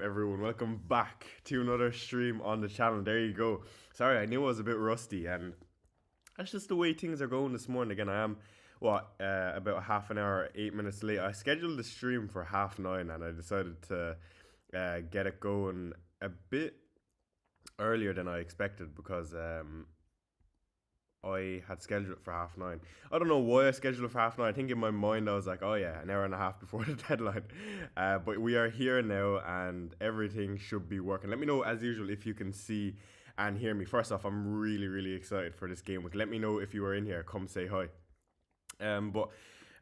everyone? Welcome back to another stream on the channel. There you go. Sorry, I knew I was a bit rusty, and that's just the way things are going this morning. Again, I am, about half an hour, 8 minutes late. I scheduled the stream for 9:30, and I decided to get it going a bit earlier than I expected because I had scheduled it for 9:30. I don't know why I scheduled it for 9:30. I think in my mind I was like, oh yeah, an hour and a half before the deadline. But we are here now and everything should be working. Let me know as usual if you can see and hear me. First off, I'm really excited for this game week. Let me know if you are in here. Come say hi. But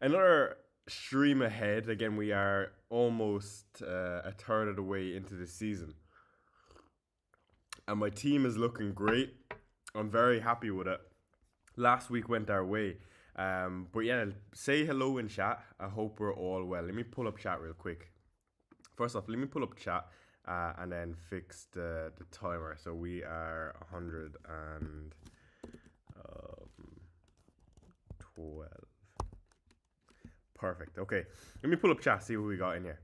another stream ahead. Again, we are almost a third of the way into the season. And my team is looking great. I'm very happy with it. Last week went our way. But yeah, say hello in chat. I hope we're all well. Let me pull up chat real quick. First off, let me pull up chat and then fix the timer. So we are 112. Perfect. Okay, let me pull up chat, see what we got in here.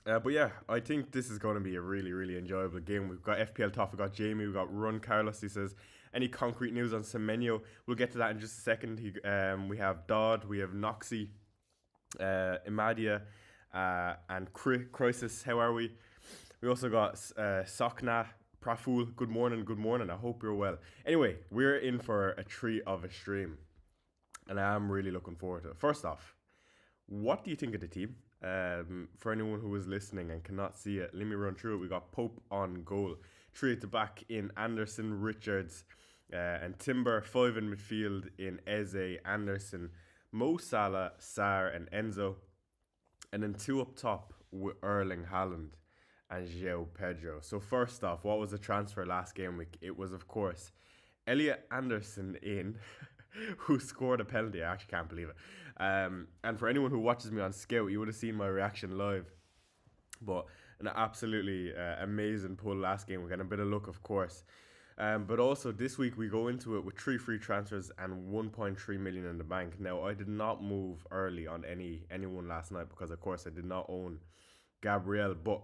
But yeah, I think this is going to be a really enjoyable game. We've got FPL Top, we've got Jamie, we've got Run Carlos. He says, any concrete news on Semenyo? We'll get to that in just a second. We have Dodd, we have Noxy, Imadia, and Crisis. How are we? We also got Sokna, Praful. Good morning. I hope you're well. Anyway, we're in for a treat of a stream, and I am really looking forward to it. First off, what do you think of the team? For anyone who is listening and cannot see it, let me run through it. We got Pope on goal, 3 at the back in Anderson, Richards, and Timber. 5 in midfield in Eze, Anderson, Mo Salah, Sarr, and Enzo. And then 2 up top with Erling Haaland and João Pedro. So first off, what was the transfer last game week? It was, of course, Elliot Anderson in, who scored a penalty. I actually can't believe it. And for anyone who watches me on Scout, you would have seen my reaction live. But an absolutely amazing pull last game. We're getting a bit of luck, of course. But also this week we go into it with 3 free transfers and 1.3 million in the bank. Now, I did not move early on anyone last night because, of course, I did not own Gabriel. But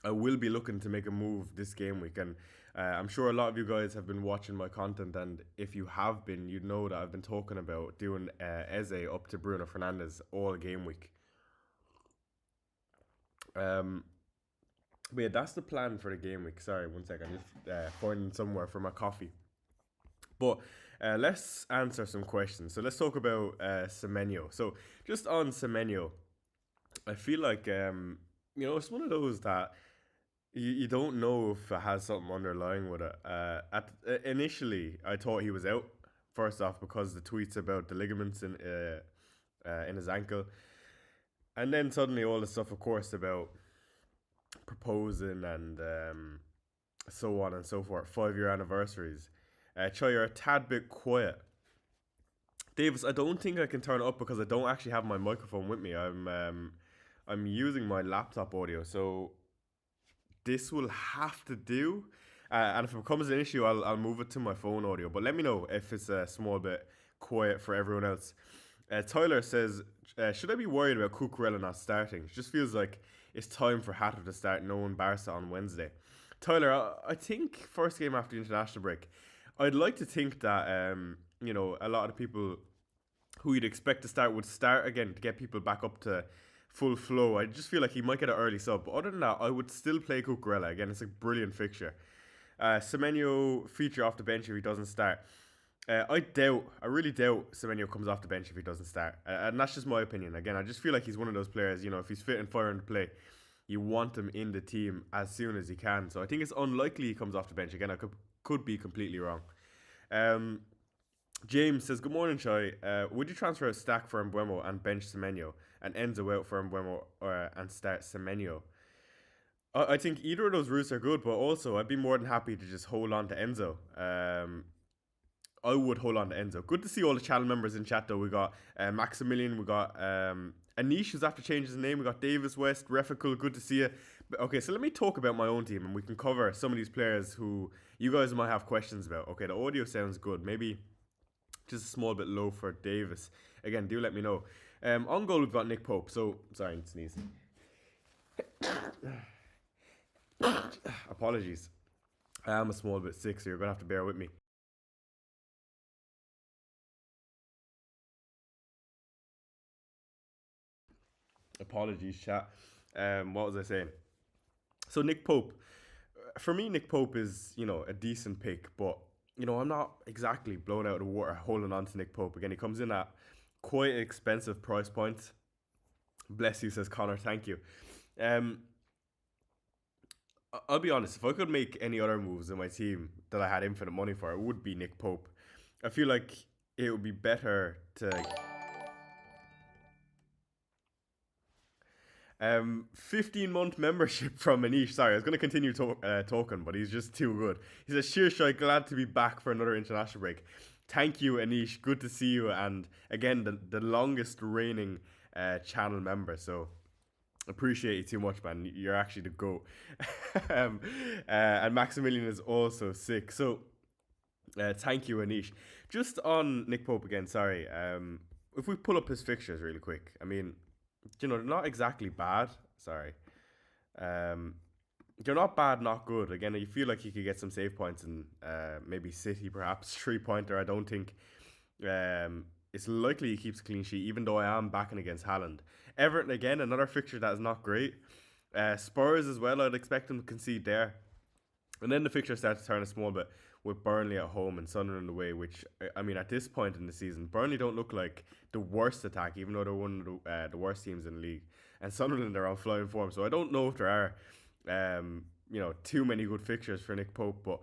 I will be looking to make a move this game week, and I'm sure a lot of you guys have been watching my content, and if you have been, you'd know that I've been talking about doing Eze up to Bruno Fernandes all game week. But yeah, that's the plan for the game week. Sorry, one second, I'm just finding somewhere for my coffee. But let's answer some questions. So let's talk about Semenyo. So just on Semenyo, I feel like it's one of those that you don't know if it has something underlying with it. Initially, I thought he was out. First off, because the tweets about the ligaments in his ankle, and then suddenly all the stuff, of course, about proposing and so on and so forth. 5-year anniversaries. Choi, you're a tad bit quiet. Davis, I don't think I can turn it up because I don't actually have my microphone with me. I'm using my laptop audio, so this will have to do. And if it becomes an issue, I'll move it to my phone audio. But let me know if it's a small bit quiet for everyone else. Tyler says, should I be worried about Cucurella not starting? It just feels like it's time for Hatter to start knowing Barca on Wednesday. Tyler, I think first game after the international break, I'd like to think that a lot of the people who you'd expect to start would start again to get people back up to full flow. I just feel like he might get an early sub. But other than that, I would still play Cucurella. Again, it's a brilliant fixture. Semenyo feature off the bench if he doesn't start. I really doubt Semenyo comes off the bench if he doesn't start. And that's just my opinion. Again, I just feel like he's one of those players, if he's fit and firing to play, you want him in the team as soon as he can. So I think it's unlikely he comes off the bench. Again, I could be completely wrong. James says, good morning, Chai. Would you transfer a stack for Mbeumo and bench Semenyo and Enzo out for Mbeumo and start Semenyo? I think either of those routes are good, but also I'd be more than happy to just hold on to Enzo. I would hold on to Enzo. Good to see all the channel members in chat, though. We got Maximilian, we got Anish, who's after changing his name. We got Davis West, Refical, good to see you. But, okay, so let me talk about my own team, and we can cover some of these players who you guys might have questions about. Okay, the audio sounds good. Maybe just a small bit low for Davis. Again, do let me know. On goal, we've got Nick Pope. So, sorry, I'm sneezing. apologies. I am a small bit sick, so you're gonna have to bear with me. Apologies, chat. What was I saying? So Nick Pope, for me, Nick Pope is a decent pick, but I'm not exactly blown out of the water holding on to Nick Pope. Again, he comes in at quite an expensive price point. Bless you, says Connor. Thank you. Um, I'll be honest. If I could make any other moves in my team that I had infinite money for, it would be Nick Pope. I feel like it would be better to 15-month membership from Manish. Sorry, I was going to continue talking, but he's just too good. He says, "Cheers, Shai. Glad to be back for another international break." Thank you, Anish. Good to see you. And again, the longest reigning channel member. So appreciate you too much, man. You're actually the GOAT. um, and Maximilian is also sick. So thank you, Anish. Just on Nick Pope again, sorry. If we pull up his fixtures really quick, I mean, they're not exactly bad. Sorry. Um, they're not bad, not good. Again, you feel like he could get some save points and maybe City, perhaps 3-pointer. I don't think it's likely he keeps a clean sheet, even though I am backing against Haaland. Everton, again, another fixture that is not great. Spurs as well, I'd expect him to concede there. And then the fixture starts to turn a small bit with Burnley at home and Sunderland away, which, I mean, at this point in the season, Burnley don't look like the worst attack, even though they're one of the worst teams in the league. And Sunderland are on flying form, so I don't know if there are, too many good fixtures for Nick Pope. But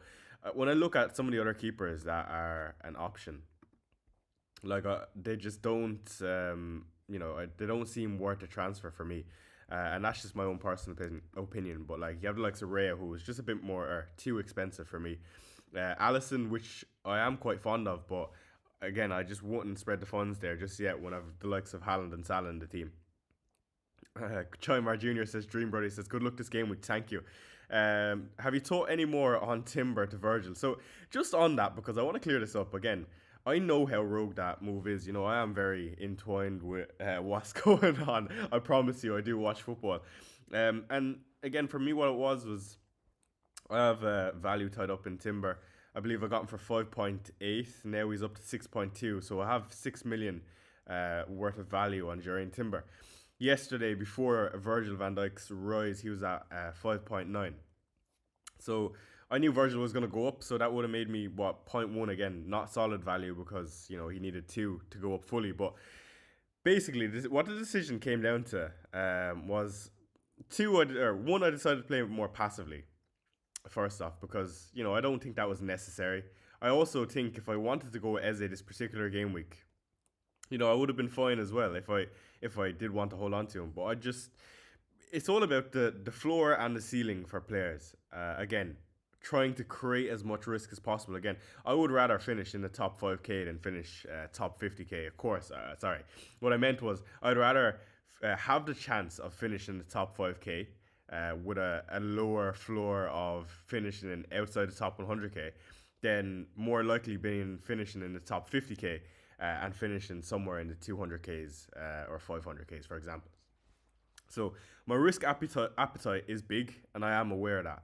when I look at some of the other keepers that are an option, like they just don't, they don't seem worth a transfer for me. And that's just my own personal opinion. But like you have the likes of Raya, who is just a bit more too expensive for me. Allison, which I am quite fond of, but again, I just wouldn't spread the funds there just yet when I've the likes of Haaland and Salah in the team. Chimar Jr. says, Dream Brother says, good luck this game week. Thank you. Have you taught any more on Timber to Virgil? So just on that, because I want to clear this up again. I know how rogue that move is. I am very entwined with what's going on. I promise you, I do watch football. And again, for me, what it was I have value tied up in Timber. I believe I got him for 5.8. Now he's up to 6.2. So I have 6 million worth of value on Jurriën Timber. Yesterday, before Virgil van Dijk's rise, he was at 5.9. So I knew Virgil was going to go up, so that would have made me, 0.1 again, not solid value because, he needed 2 to go up fully. But basically, what the decision came down to was one, I decided to play more passively, first off, because, I don't think that was necessary. I also think if I wanted to go with Eze this particular game week, I would have been fine as well if I did want to hold on to him. But it's all about the floor and the ceiling for players. Again, trying to create as much risk as possible. Again, I would rather finish in the top 5k than finish top 50k. Of course, sorry. What I meant was I'd rather have the chance of finishing the top 5k with a lower floor of finishing in outside the top 100k than more likely finishing in the top 50k and finishing somewhere in the 200ks or 500ks, for example. So my risk appetite is big, and I am aware of that.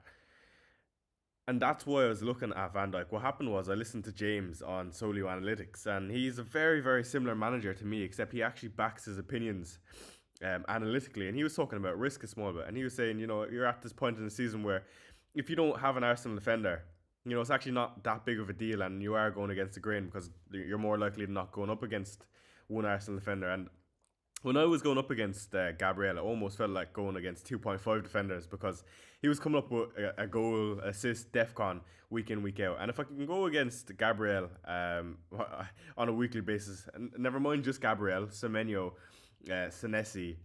And that's why I was looking at Van Dijk. What happened was I listened to James on Solio Analytics, and he's a very, very similar manager to me, except he actually backs his opinions analytically. And he was talking about risk a small bit, and he was saying, you're at this point in the season where if you don't have an Arsenal defender, it's actually not that big of a deal, and you are going against the grain because you're more likely than not going up against one Arsenal defender. And when I was going up against Gabriel, it almost felt like going against 2.5 defenders because he was coming up with a goal, assist, DEFCON week in, week out. And if I can go against Gabriel on a weekly basis, and never mind just Gabriel, Semenyo, Senesi,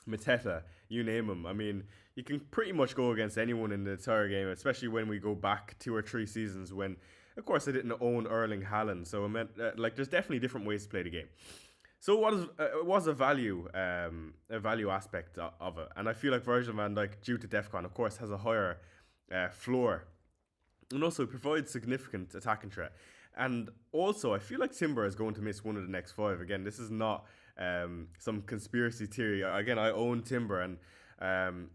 Mateta, you name them. I mean, you can pretty much go against anyone in the entire game, especially when we go back 2 or 3 seasons when, of course, I didn't own Erling Haaland. So I meant, there's definitely different ways to play the game. So it was a value aspect of it, and I feel like Virgil van Dijk, due to DEFCON, of course, has a higher floor, and also provides significant attacking threat. And also, I feel like Timber is going to miss one of the next 5. Again, this is not some conspiracy theory. Again, I own Timber, and Um,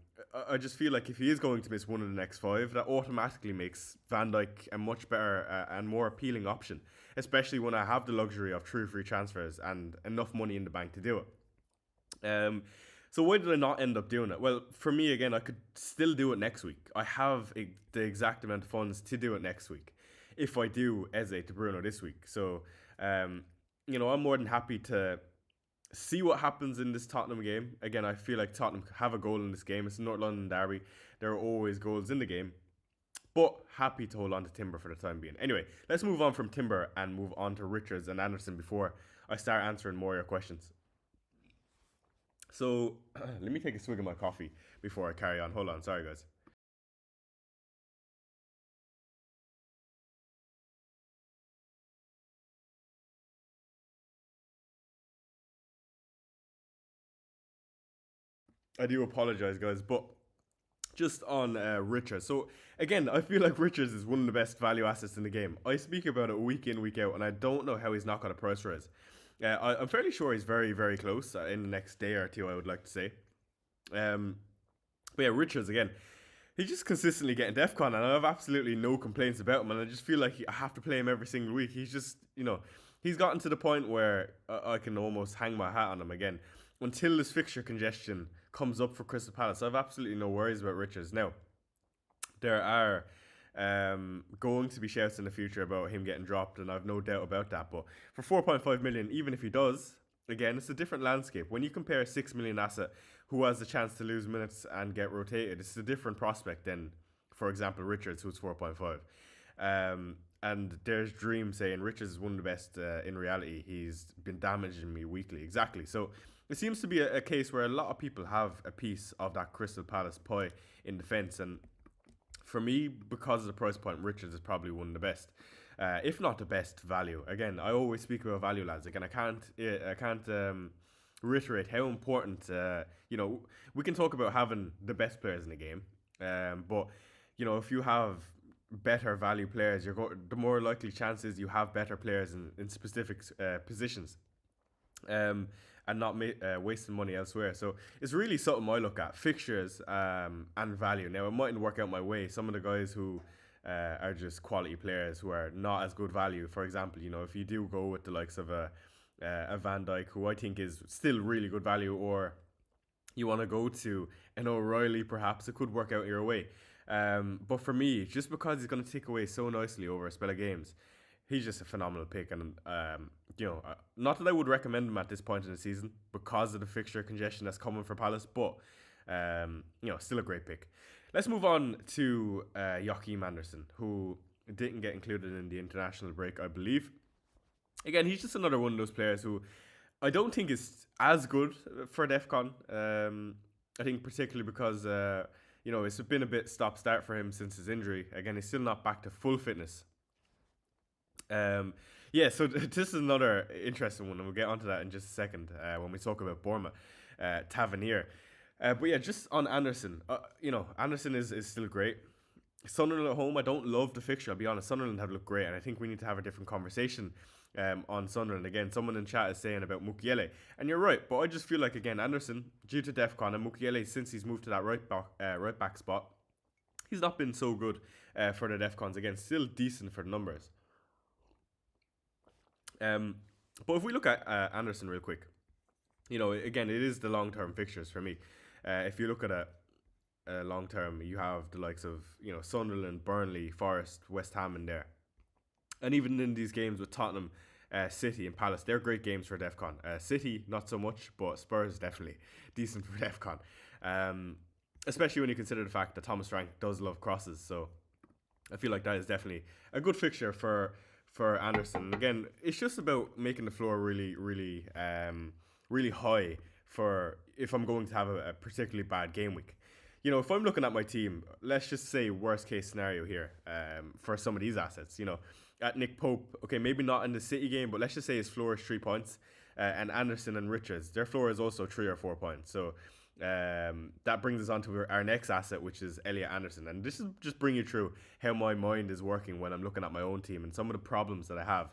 I just feel like if he is going to miss one of the next five, that automatically makes Van Dijk a much better and more appealing option, especially when I have the luxury of true free transfers and enough money in the bank to do it. So why did I not end up doing it? Well, for me again, I could still do it next week. I have the exact amount of funds to do it next week if I do Eze to Bruno this week. So um, I'm more than happy to see what happens in this Tottenham game. Again, I feel like Tottenham have a goal in this game. It's a North London derby. There are always goals in the game. But happy to hold on to Timber for the time being. Anyway, let's move on from Timber and move on to Richards and Anderson before I start answering more of your questions. So let me take a swig of my coffee before I carry on. Hold on, sorry guys. I do apologize, guys, but just on Richards. So again, I feel like Richards is one of the best value assets in the game. I speak about it week in, week out, and I don't know how he's not got a price rise. I'm fairly sure he's very, very close in the next day or two. I would like to say. Um, but yeah, Richards again. He's just consistently getting DEFCON, and I have absolutely no complaints about him. And I just feel like I have to play him every single week. He's just, he's gotten to the point where I can almost hang my hat on him again until this fixture congestion comes up for Crystal Palace. I have absolutely no worries about Richards. Now, there are going to be shouts in the future about him getting dropped, and I've no doubt about that. But for 4.5 million, even if he does, again, it's a different landscape. When you compare a 6 million asset who has the chance to lose minutes and get rotated, it's a different prospect than, for example, Richards, who's 4.5. And there's Dream saying Richards is one of the best. In reality, he's been damaging me weekly. Exactly. So it seems to be a case where a lot of people have a piece of that Crystal Palace pie in defence. And for me, because of the price point, Richards is probably one of the best. If not the best value. Again, I always speak about value, lads. Again, I can't reiterate how important. We can talk about having the best players in the game, but if you have better value players, the more likely chances you have better players in specific positions. And not wasting money elsewhere. So it's really something I look at: fixtures and value. Now it mightn't work out my way. Some of the guys who are just quality players who are not as good value. For example, if you do go with the likes of a Van Dijk, who I think is still really good value, or you want to go to an O'Reilly, perhaps it could work out your way. But for me, just because he's going to take away so nicely over a spell of games, he's just a phenomenal pick. And, not that I would recommend him at this point in the season because of the fixture congestion that's coming for Palace, but, still a great pick. Let's move on to Joachim Anderson, who didn't get included in the international break, I believe. Again, he's just another one of those players who I don't think is as good for DEFCON. I think particularly because, it's been a bit stop-start for him since his injury. Again, he's still not back to full fitness. So this is another interesting one, and we'll get onto that in just a second when we talk about Bournemouth, Tavernier. But yeah, just on Anderson, Anderson is still great. Sunderland at home, I don't love the fixture, I'll be honest. Sunderland have looked great, and I think we need to have a different conversation on Sunderland. Again, someone in chat is saying about Mukiele, and you're right, but I just feel like, again, Anderson, due to DEFCON, and Mukiele, since he's moved to that right back spot, he's not been so good for the DEFCONs. Again, still decent for the numbers. But if we look at Anderson real quick, again, it is the long-term fixtures for me. If you look at a long-term, you have the likes of, Sunderland, Burnley, Forest, West Ham in there. And even in these games with Tottenham, City and Palace, they're great games for DEFCON. City, not so much, but Spurs, definitely decent for DEFCON. Especially when you consider the fact that Thomas Frank does love crosses. So I feel like that is definitely a good fixture for Anderson. Again, it's just about making the floor really, really, really high for if I'm going to have a particularly bad game week. If I'm looking at my team, let's just say worst case scenario here for some of these assets. At Nick Pope, okay, maybe not in the City game, but let's just say his floor is 3 points. And Anderson and Richards, their floor is also 3 or 4 points. So that brings us on to our next asset, which is Elliot Anderson. And this is just bring you through how my mind is working when I'm looking at my own team and some of the problems that I have.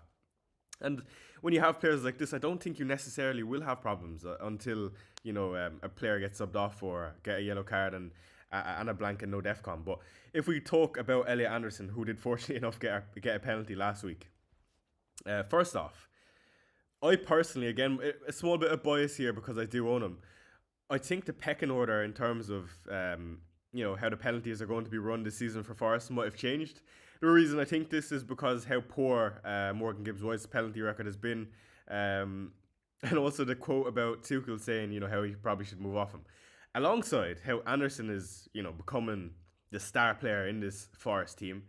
And when you have players like this, I don't think you necessarily will have problems until a player gets subbed off or get a yellow card and a blank and no defcon. But if we talk about Elliot Anderson, who did fortunately enough get a penalty last week, first off, I personally, again, a small bit of bias here because I do own him. I think the pecking order in terms of how the penalties are going to be run this season for Forest might have changed. The reason I think this is because how poor Morgan Gibbs White's penalty record has been, and also the quote about Tuchel saying how he probably should move off him, alongside how Anderson is becoming the star player in this Forest team,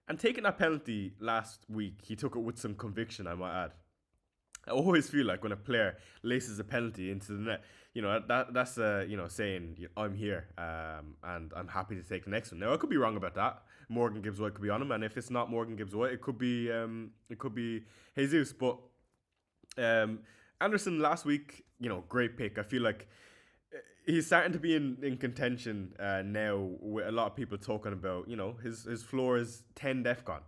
and taking that penalty last week, he took it with some conviction, I might add. I always feel like when a player laces a penalty into the net, that's saying I'm here and I'm happy to take the next one. Now I could be wrong about that. Morgan Gibbs White could be on him, and if it's not Morgan Gibbs White, it could be Jesus. But Anderson last week, great pick. I feel like he's starting to be in contention now with a lot of people talking about his floor is 10 DEFCON.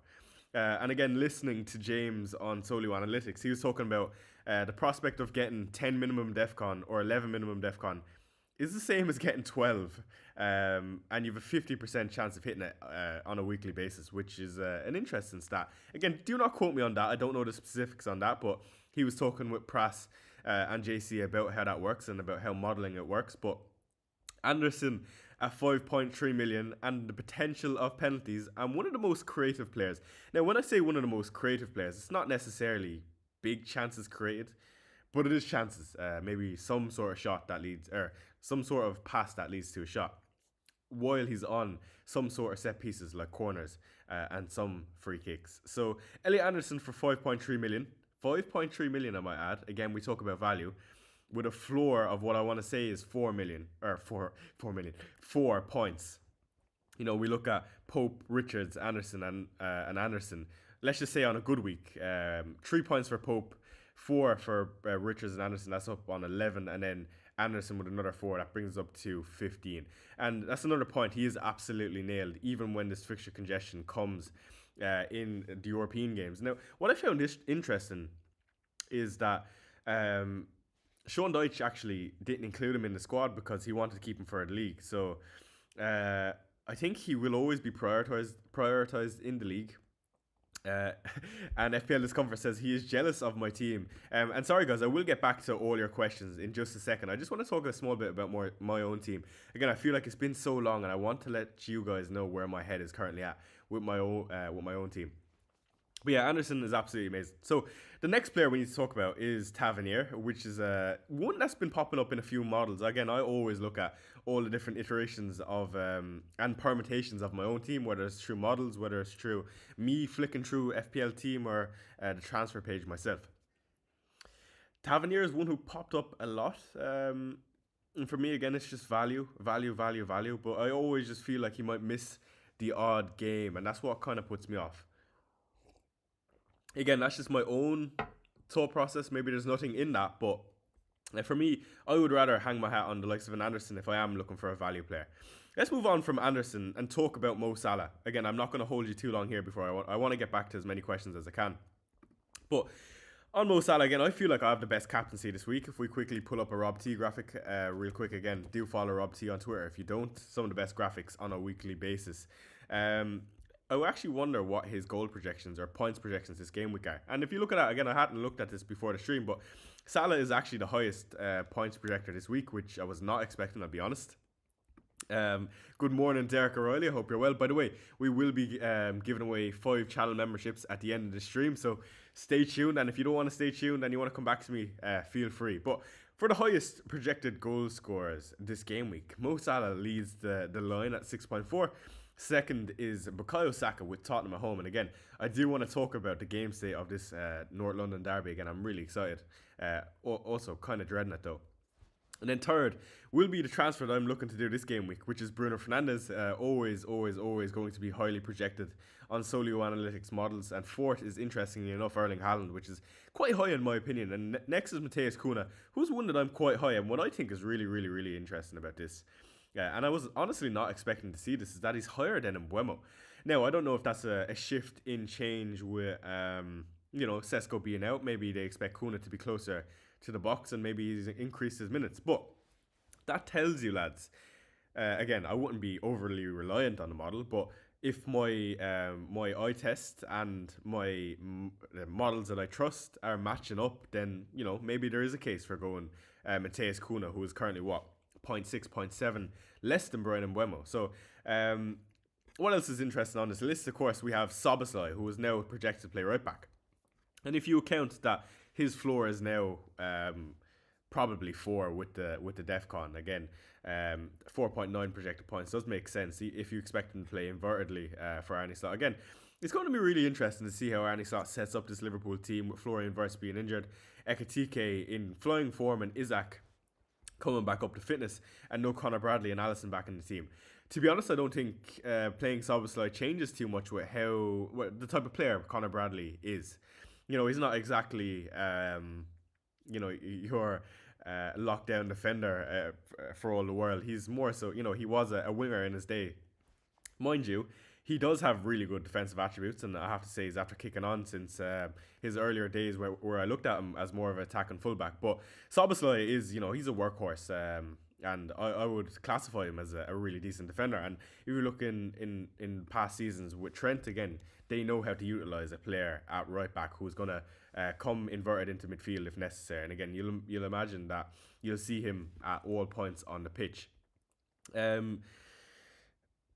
And again, listening to James on Solo Analytics, he was talking about the prospect of getting 10 minimum DEFCON or 11 minimum DEFCON is the same as getting 12. And you have a 50% chance of hitting it on a weekly basis, which is an interesting stat. Again, do not quote me on that. I don't know the specifics on that, but he was talking with Pras and JC about how that works and about how modelling it works. But Anderson at 5.3 million and the potential of penalties and one of the most creative players. Now, when I say one of the most creative players, it's not necessarily big chances created, but it is chances. Maybe some sort of shot that leads, or some sort of pass that leads to a shot, while he's on some sort of set pieces like corners and some free kicks. So Elliot Anderson for 5.3 million. 5.3 million, I might add. Again, we talk about value. With a floor of what I want to say is 4 million, or 4 million, 4 points. We look at Pope, Richards, Anderson, and Anderson. Let's just say on a good week, 3 points for Pope, 4 for Richards and Anderson. That's up on 11, and then Anderson with another 4. That brings us up to 15. And that's another point. He is absolutely nailed, even when this fixture congestion comes in the European games. Now, what I found interesting is that Sean Dyche actually didn't include him in the squad because he wanted to keep him for the league. So I think he will always be prioritized in the league. And FPL Discomfort says he is jealous of my team. And sorry guys, I will get back to all your questions in just a second. I just want to talk a small bit about my own team. Again, I feel like it's been so long, and I want to let you guys know where my head is currently at with my own team. But yeah, Anderson is absolutely amazing. So the next player we need to talk about is Tavernier, which is one that's been popping up in a few models. Again, I always look at all the different iterations of and permutations of my own team, whether it's through models, whether it's through me flicking through FPL team or the transfer page myself. Tavernier is one who popped up a lot. And for me, again, it's just value. But I always just feel like he might miss the odd game, and that's what kind of puts me off. Again, that's just my own thought process. Maybe there's nothing in that, but for me, I would rather hang my hat on the likes of an Anderson if I am looking for a value player. Let's move on from Anderson and talk about Mo Salah. Again, I'm not going to hold you too long here before I want to get back to as many questions as I can. But on Mo Salah, again, I feel like I have the best captaincy this week. If we quickly pull up a Rob T graphic real quick, again, do follow Rob T on Twitter. If you don't, some of the best graphics on a weekly basis. I actually wonder what his goal projections or points projections this game week are. And if you look at that, again, I hadn't looked at this before the stream, but Salah is actually the highest points projector this week, which I was not expecting, I'll be honest. Good morning, Derek O'Reilly. I hope you're well. By the way, we will be giving away 5 channel memberships at the end of the stream, so stay tuned. And if you don't want to stay tuned and you want to come back to me, feel free. But for the highest projected goal scorers this game week, Mo Salah leads the line at 6.4. Second is Bukayo Saka with Tottenham at home. And again, I do want to talk about the game state of this North London derby. Again, I'm really excited. Also, kind of dreading it though. And then third will be the transfer that I'm looking to do this game week, which is Bruno Fernandes. Always going to be highly projected on Solo Analytics models. And fourth is, interestingly enough, Erling Haaland, which is quite high in my opinion. And next is Matheus Cunha, who's one that I'm quite high. And what I think is really interesting about this, and I was honestly not expecting to see this, is that he's higher than Mbeumo. Now, I don't know if that's a shift in change with Sesko being out, maybe they expect Kuna to be closer to the box and maybe he's increased his minutes. But that tells you, lads, again, I wouldn't be overly reliant on the model, but if my eye test and the models that I trust are matching up, then maybe there is a case for going Mateus Cunha, who is currently what 0.6, 0.7 less than Brian Mbeumo. So what else is interesting on this list? Of course, we have SALAH, who is now projected to play right back, and if you account that his floor is now probably 4 with the DEFCON again. 4.9 projected points does make sense if you expect him to play invertedly for Arne Slot. Again, it's going to be really interesting to see how Arne Slot sets up this Liverpool team with Florian Wirtz being injured, Ekitike in flying form, and Isaac coming back up to fitness, and no Conor Bradley and Alisson back in the team. To be honest, I don't think playing SALAH changes too much with the type of player Conor Bradley is. He's not exactly your lockdown defender for all the world. He's more so, he was a winger in his day. Mind you, he does have really good defensive attributes, and I have to say he's after kicking on since his earlier days where I looked at him as more of an attacking fullback. But SALAH is, he's a workhorse, and I would classify him as a really decent defender. And if you look in past seasons with Trent, again, they know how to utilise a player at right back who's going to come inverted into midfield if necessary. And again, you'll imagine that you'll see him at all points on the pitch.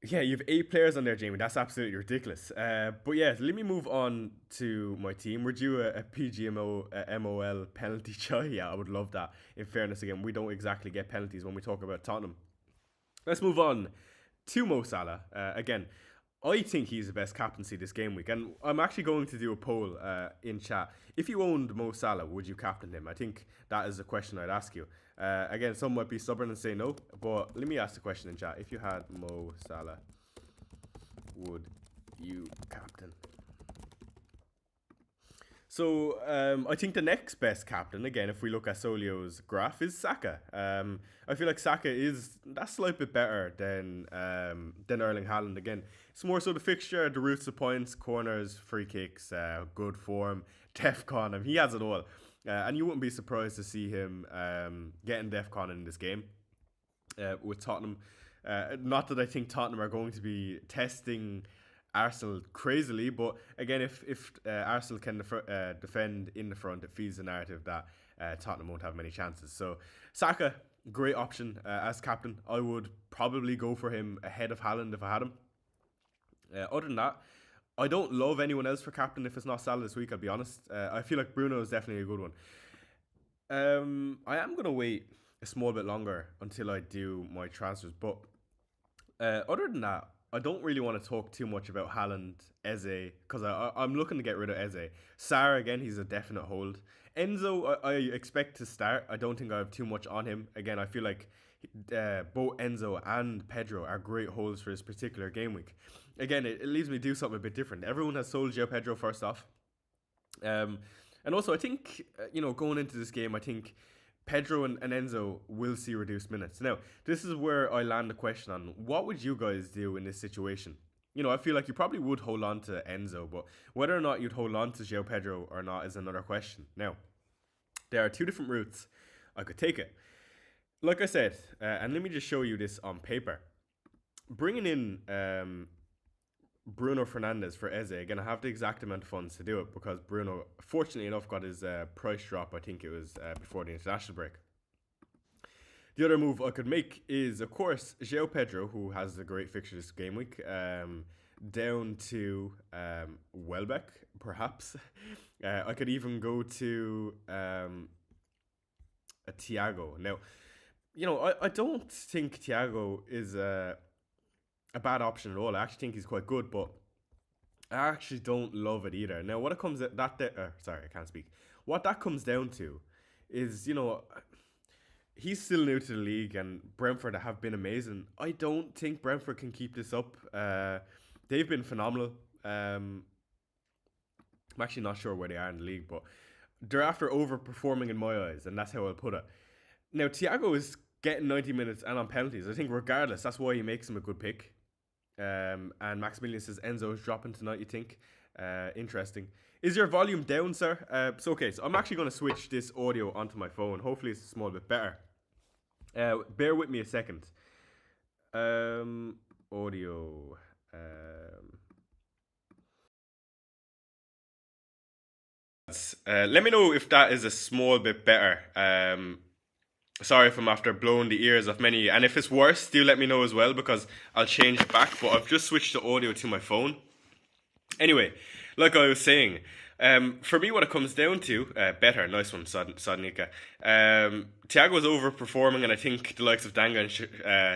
Yeah, you have 8 players on there, Jamie. That's absolutely ridiculous. But yeah, let me move on to my team. We're due a PGMO MOL penalty try. Yeah, I would love that. In fairness, again, we don't exactly get penalties when we talk about Tottenham. Let's move on to Mo Salah. Again, I think he's the best captaincy this game week. And I'm actually going to do a poll in chat. If you owned Mo Salah, would you captain him? I think that is a question I'd ask you. Again, some might be stubborn and say no, but let me ask the question in chat. If you had Mo Salah, would you captain? So I think the next best captain, again, if we look at Solio's graph, is Saka. I feel like Saka is that slight bit better than Erling Haaland. Again, it's more so the fixture, the routes of points, corners, free kicks, good form, DEFCON. He has it all. And you wouldn't be surprised to see him getting DEFCON in this game with Tottenham. Not that I think Tottenham are going to be testing Arsenal crazily, but again, if Arsenal can defend in the front, it feeds the narrative that Tottenham won't have many chances. So Saka, great option as captain. I would probably go for him ahead of Haaland if I had him. Other than that, I don't love anyone else for captain if it's not Salah this week, I'll be honest. I feel like Bruno is definitely a good one. I am going to wait a small bit longer until I do my transfers, but other than that, I don't really want to talk too much about Haaland, Eze, because I'm looking to get rid of Eze. Sarr, again, he's a definite hold. Enzo, I expect to start. I don't think I have too much on him. Again, I feel like both Enzo and Pedro are great holds for this particular game week. Again, it leaves me to do something a bit different. Everyone has sold João Pedro first off. And also, I think, going into this game, I think Pedro and Enzo will see reduced minutes. Now, this is where I land the question on what would you guys do in this situation? I feel like you probably would hold on to Enzo, but whether or not you'd hold on to João Pedro or not is another question. Now, there are 2 different routes I could take it. Like I said, and let me just show you this on paper. Bringing in Bruno Fernandes for Eze, again, I have the exact amount of funds to do it because Bruno, fortunately enough, got his price drop. I think it was before the international break. The other move I could make is, of course, João Pedro, who has a great fixture this game week, down to Welbeck, perhaps. I could even go to a Thiago. Now, I don't think Thiago is a bad option at all. I actually think he's quite good, but I actually don't love it either. Now, what it comes at sorry, I can't speak. What that comes down to is, he's still new to the league, and Brentford have been amazing. I don't think Brentford can keep this up. They've been phenomenal. I'm actually not sure where they are in the league, but they're after overperforming in my eyes, and that's how I'll put it. Now, Thiago is getting 90 minutes and on penalties. I think regardless, that's why he makes him a good pick. And Maximilian says Enzo is dropping tonight, you think? Interesting. Is your volume down, sir? So okay, so I'm actually going to switch this audio onto my phone. Hopefully it's a small bit better. Bear with me a second. Audio. Let me know if that is a small bit better. Sorry if I'm after blowing the ears of many, and if it's worse, do let me know as well, because I'll change it back. But I've just switched the audio to my phone. Anyway, like I was saying, for me, what it comes down to, better, nice one, Sadnika. Thiago's overperforming, and I think the likes of Danga and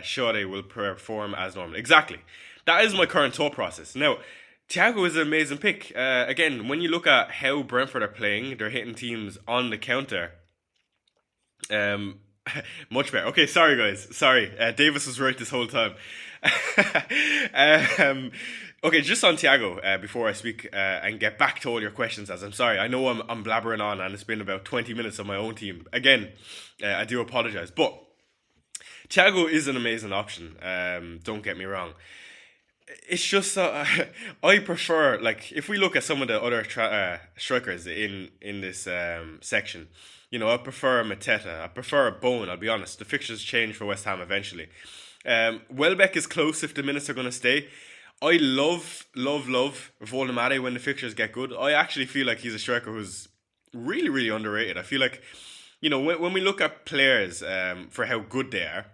Shode will perform as normal. Exactly. That is my current thought process. Now, Thiago is an amazing pick. Again, when you look at how Brentford are playing, they're hitting teams on the counter. Much better. Okay, sorry guys. Sorry. Davis was right this whole time. Okay, just on Thiago, before I speak and get back to all your questions, as I'm sorry. I know I'm blabbering on and it's been about 20 minutes of my own team. Again, I do apologise. But Thiago is an amazing option. Don't get me wrong. It's just I prefer, like, if we look at some of the other strikers in this section, you know, I prefer Mateta. I prefer Bowen, I'll be honest. The fixtures change for West Ham eventually. Welbeck is close if the minutes are going to stay. I love Volamade when the fixtures get good. I actually feel like he's a striker who's really, really underrated. I feel like, you know, when we look at players for how good they are,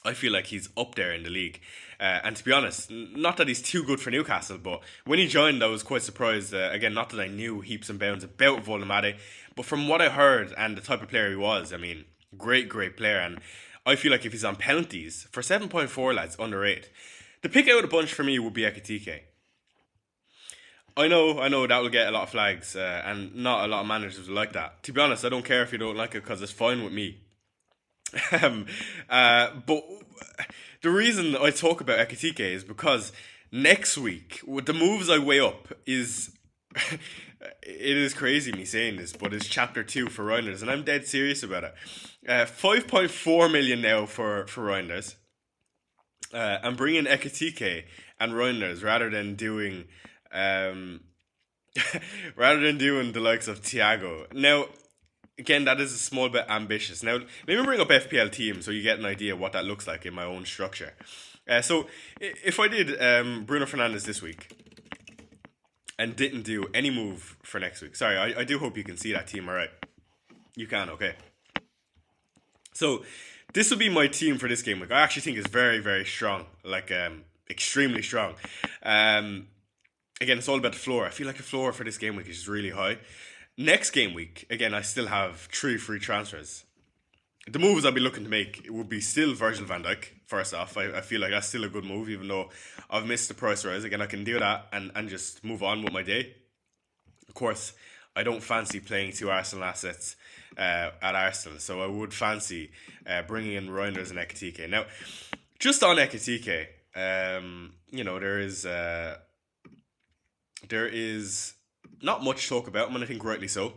I feel like he's up there in the league. And to be honest, not that he's too good for Newcastle, but when he joined, I was quite surprised. Again, not that I knew heaps and bounds about Volamade, but from what I heard and the type of player he was, I mean, great player. And I feel like if he's on penalties, for 7.4, lads, underrated. The pick out of the bunch for me would be Ekitike. I know that will get a lot of flags, and not a lot of managers will like that. To be honest, I don't care if you don't like it, because it's fine with me. But the reason I talk about Ekitike is because next week, with the moves I weigh up, is it is crazy me saying this, but it's chapter 2 for Reinders, and I'm dead serious about it. 5.4 million now for Reinders. I'm bringing Ekitike and Reinders rather than doing the likes of Thiago. Now, again, that is a small bit ambitious. Now, let me bring up FPL team so you get an idea of what that looks like in my own structure. So, if I did Bruno Fernandes this week and didn't do any move for next week, sorry, I do hope you can see that team, alright? You can, okay. So, this will be my team for this game week. I actually think it's very, very strong, like extremely strong. Again, it's all about the floor. I feel like the floor for this game week is really high. Next game week, again, I still have 3 free transfers. The moves I'll be looking to make would be still Virgil van Dijk, first off. I feel like that's still a good move, even though I've missed the price rise. Again, I can do that and just move on with my day. Of course, I don't fancy playing 2 Arsenal assets at Arsenal, so I would fancy bringing in Reinders and Ekitike. Now, just on Ekitike, you know, there is not much talk about him, and I think rightly so.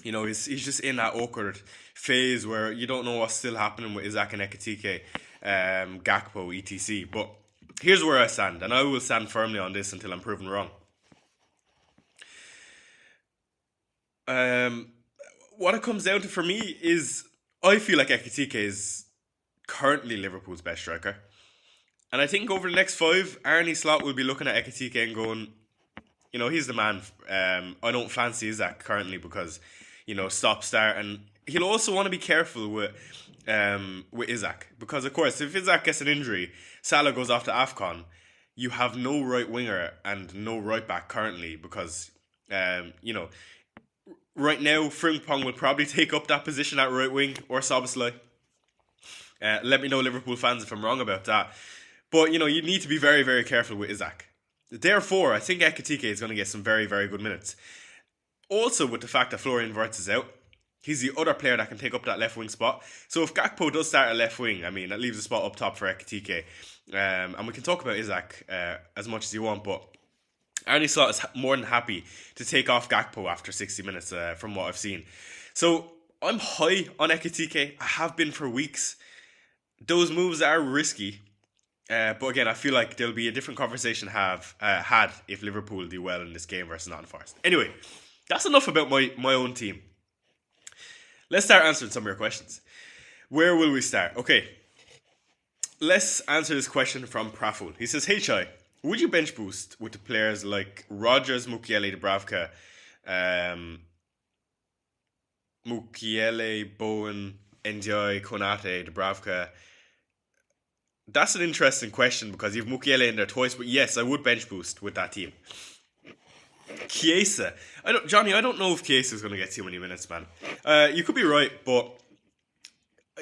You know, he's just in that awkward phase where you don't know what's still happening with Isaac and Ekitike, Gakpo, etc. But here's where I stand, and I will stand firmly on this until I'm proven wrong. What it comes down to for me is I feel like Ekitike is currently Liverpool's best striker. And I think over the next 5, Arne Slot will be looking at Ekitike and going, you know, he's the man. I don't fancy Isaac currently because, you know, stop-start. And he'll also want to be careful with Isaac. Because, of course, if Isaac gets an injury, Salah goes off to AFCON, you have no right winger and no right back currently because, you know, right now, Frimpong will probably take up that position at right wing, or Szoboszlai. Let me know, Liverpool fans, if I'm wrong about that. But, you know, you need to be very, very careful with Isaac. Therefore, I think Ekitike is going to get some very, very good minutes. Also, with the fact that Florian Wirtz is out, he's the other player that can take up that left wing spot. So if Gakpo does start at left wing, I mean, that leaves a spot up top for Ekitike. And we can talk about Isaac as much as you want, but Arne Slot is more than happy to take off Gakpo after 60 minutes from what I've seen. So I'm high on Ekitike. I have been for weeks. Those moves are risky. But again, I feel like there'll be a different conversation had if Liverpool do well in this game versus Nottingham Forest. Anyway, that's enough about my own team. Let's start answering some of your questions. Where will we start? Okay, let's answer this question from Praful. He says, "Hey Chai, would you bench boost with the players like Rogers, Mukiele, Dubravka, Mukiele, Bowen, Enjoy, Konate, Dubravka?" That's an interesting question because you have Mukiele in there twice, but yes, I would bench boost with that team. Chiesa. Johnny, I don't know if Chiesa is going to get too many minutes, man. You could be right, but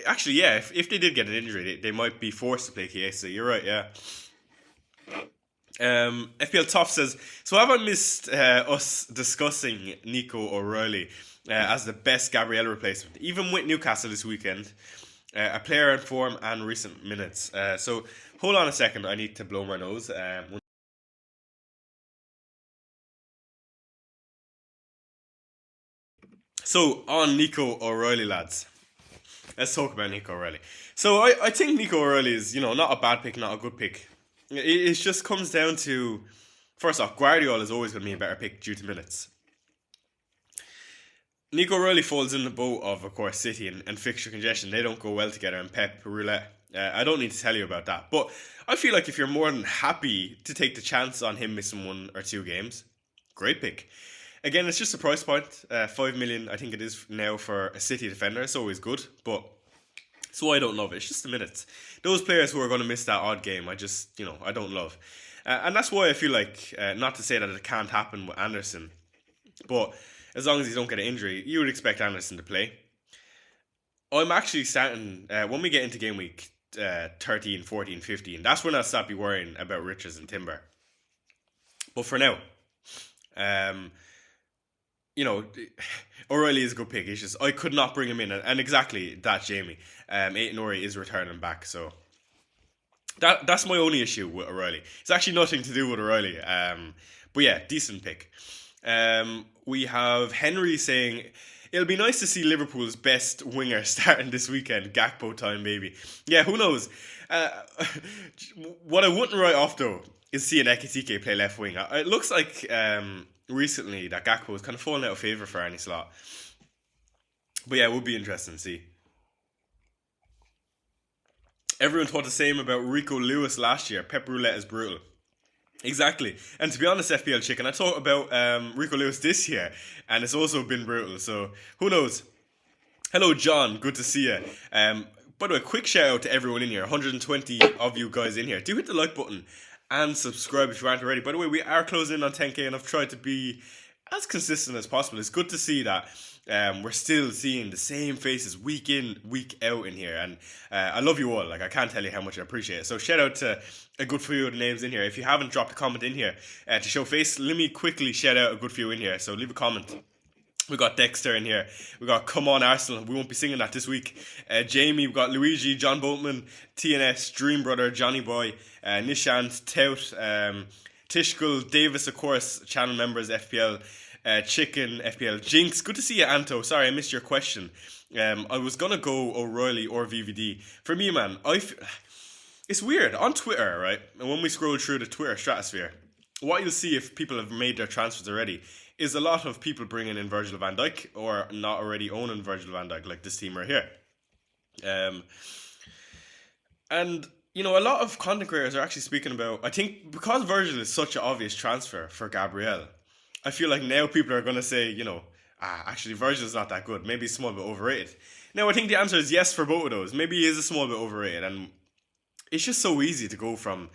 actually, yeah, if they did get an injury, they might be forced to play Chiesa. You're right, yeah. FPL Top says, so have I missed us discussing Nico O'Reilly as the best Gabriel replacement, even with Newcastle this weekend? A player in form and recent minutes. So hold on a second, I need to blow my nose. So on Nico O'Reilly, lads. Let's talk about Nico O'Reilly. So I think Nico O'Reilly is, not a bad pick, not a good pick. It just comes down to, first off, Guardiola is always going to be a better pick due to minutes. Nico O'Reilly falls in the boat of course, City and fixture congestion. They don't go well together, and Pep Roulette. I don't need to tell you about that. But I feel like if you're more than happy to take the chance on him missing 1 or 2 games, great pick. Again, it's just a price point. 5 million, I think it is now for a City defender. It's always good, but it's why I don't love it. It's just the minutes. Those players who are going to miss that odd game, I just, I don't love. And that's why I feel like, not to say that it can't happen with Anderson, but as long as he don't get an injury, you would expect Anderson to play. I'm actually starting, when we get into game week 13, 14, 15, that's when I'll stop be worrying about Richards and Timber. But for now, O'Reilly is a good pick. It's just I could not bring him in, and exactly that, Jamie. Aiton O'Reilly is returning back, so that's my only issue with O'Reilly. It's actually nothing to do with O'Reilly. But yeah, decent pick. We have Henry saying, it'll be nice to see Liverpool's best winger starting this weekend. Gakpo time, baby. Yeah, who knows? What I wouldn't write off, though, is seeing Ekitike play left wing. It looks like recently that Gakpo was kind of falling out of favour for Arne Slot. But yeah, it would be interesting to see. Everyone thought the same about Rico Lewis last year. Pep Roulette is brutal. Exactly. And to be honest, FPL Chicken, I talked about Rico Lewis this year, and it's also been brutal. So who knows? Hello, John. Good to see you. By the way, quick shout out to everyone in here. 120 of you guys in here. Do hit the like button and subscribe if you aren't already. By the way, we are closing in on 10k, and I've tried to be as consistent as possible. It's good to see that we're still seeing the same faces week in, week out in here, and I love you all. Like, I can't tell you how much I appreciate it. So shout out to a good few of the names in here. If you haven't dropped a comment in here to show face, let me quickly shout out a good few in here. So leave a comment. We got Dexter in here. We got Come On Arsenal. We won't be singing that this week. Jamie. We got Luigi, John Boatman, TNS, Dream Brother, Johnny Boy, Nishant, Tout, Tishkul, Davis, of course, channel members, FPL, Chicken, FPL, Jinx. Good to see you, Anto. Sorry, I missed your question. I was going to go O'Reilly or VVD. For me, man, it's weird. On Twitter, right, and when we scroll through the Twitter stratosphere, what you'll see if people have made their transfers already is a lot of people bringing in Virgil van Dijk or not already owning Virgil van Dijk, like this team right here. And, a lot of content creators are actually speaking about, I think because Virgil is such an obvious transfer for Gabriel, I feel like now people are going to say, actually Virgil's not that good. Maybe he's a small bit overrated. Now, I think the answer is yes for both of those. Maybe he is a small bit overrated, and it's just so easy to go from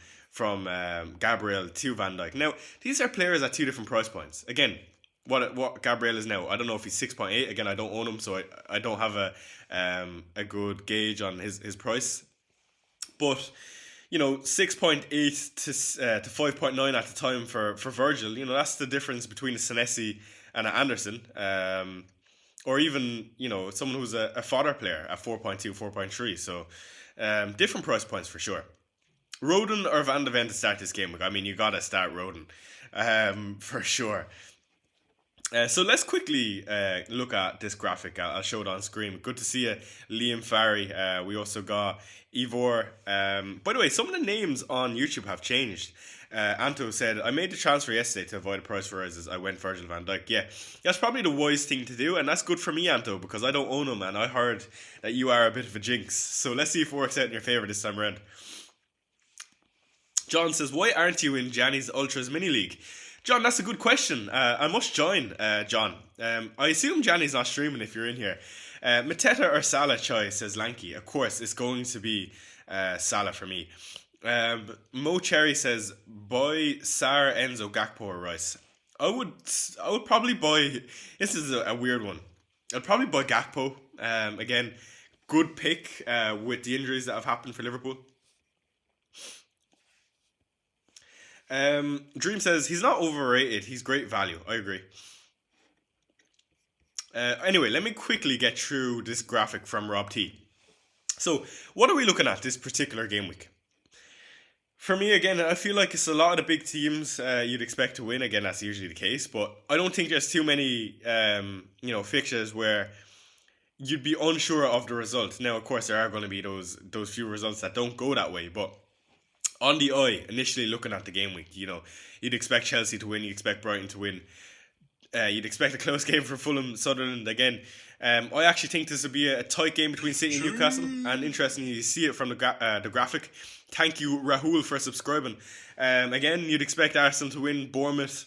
Gabriel to Van Dijk. Now, these are players at 2 different price points. Again, what Gabriel is now, I don't know if he's 6.8. Again, I don't own him, so I don't have a good gauge on his price. But 6.8 to 5.9 at the time for Virgil. That's the difference between a Senesi and an Anderson. Or even, someone who's a fodder player at 4.2, 4.3. So different price points for sure. Roden or Van de Ven to start this game? I mean, you got to start Roden for sure. So let's quickly look at this graphic. I'll show it on screen. Good to see you, Liam Farry. We also got Ivor. By the way, some of the names on YouTube have changed. Anto said, I made the transfer yesterday to avoid price rises. I went Virgil van Dijk. Yeah, that's probably the wise thing to do. And that's good for me, Anto, because I don't own him. And I heard that you are a bit of a jinx. So let's see if it works out in your favour this time around. John says, why aren't you in Gianni's Ultras mini league? John, that's a good question. I must join, John. I assume Gianni's not streaming if you're in here. Mateta or Salah choice, says Lanky. Of course, it's going to be Salah for me. Mo Cherry says, buy Sar, Enzo, Gakpo or Rice. I would probably buy, this is a weird one. I'd probably buy Gakpo. Again, good pick with the injuries that have happened for Liverpool. Dream says he's not overrated. He's great value. I agree. Anyway, let me quickly get through this graphic from Rob T. So, what are we looking at this particular game week? For me, again, I feel like it's a lot of the big teams you'd expect to win. Again, that's usually the case, but I don't think there's too many, fixtures where you'd be unsure of the result. Now, of course, there are going to be those few results that don't go that way, but on the eye, initially looking at the game week, you'd expect Chelsea to win, you'd expect Brighton to win, you'd expect a close game for Fulham, Sunderland again. I actually think this would be a tight game between City and Newcastle, and interestingly, you see it from the graphic. Thank you, Rahul, for subscribing. Again, you'd expect Arsenal to win, Bournemouth,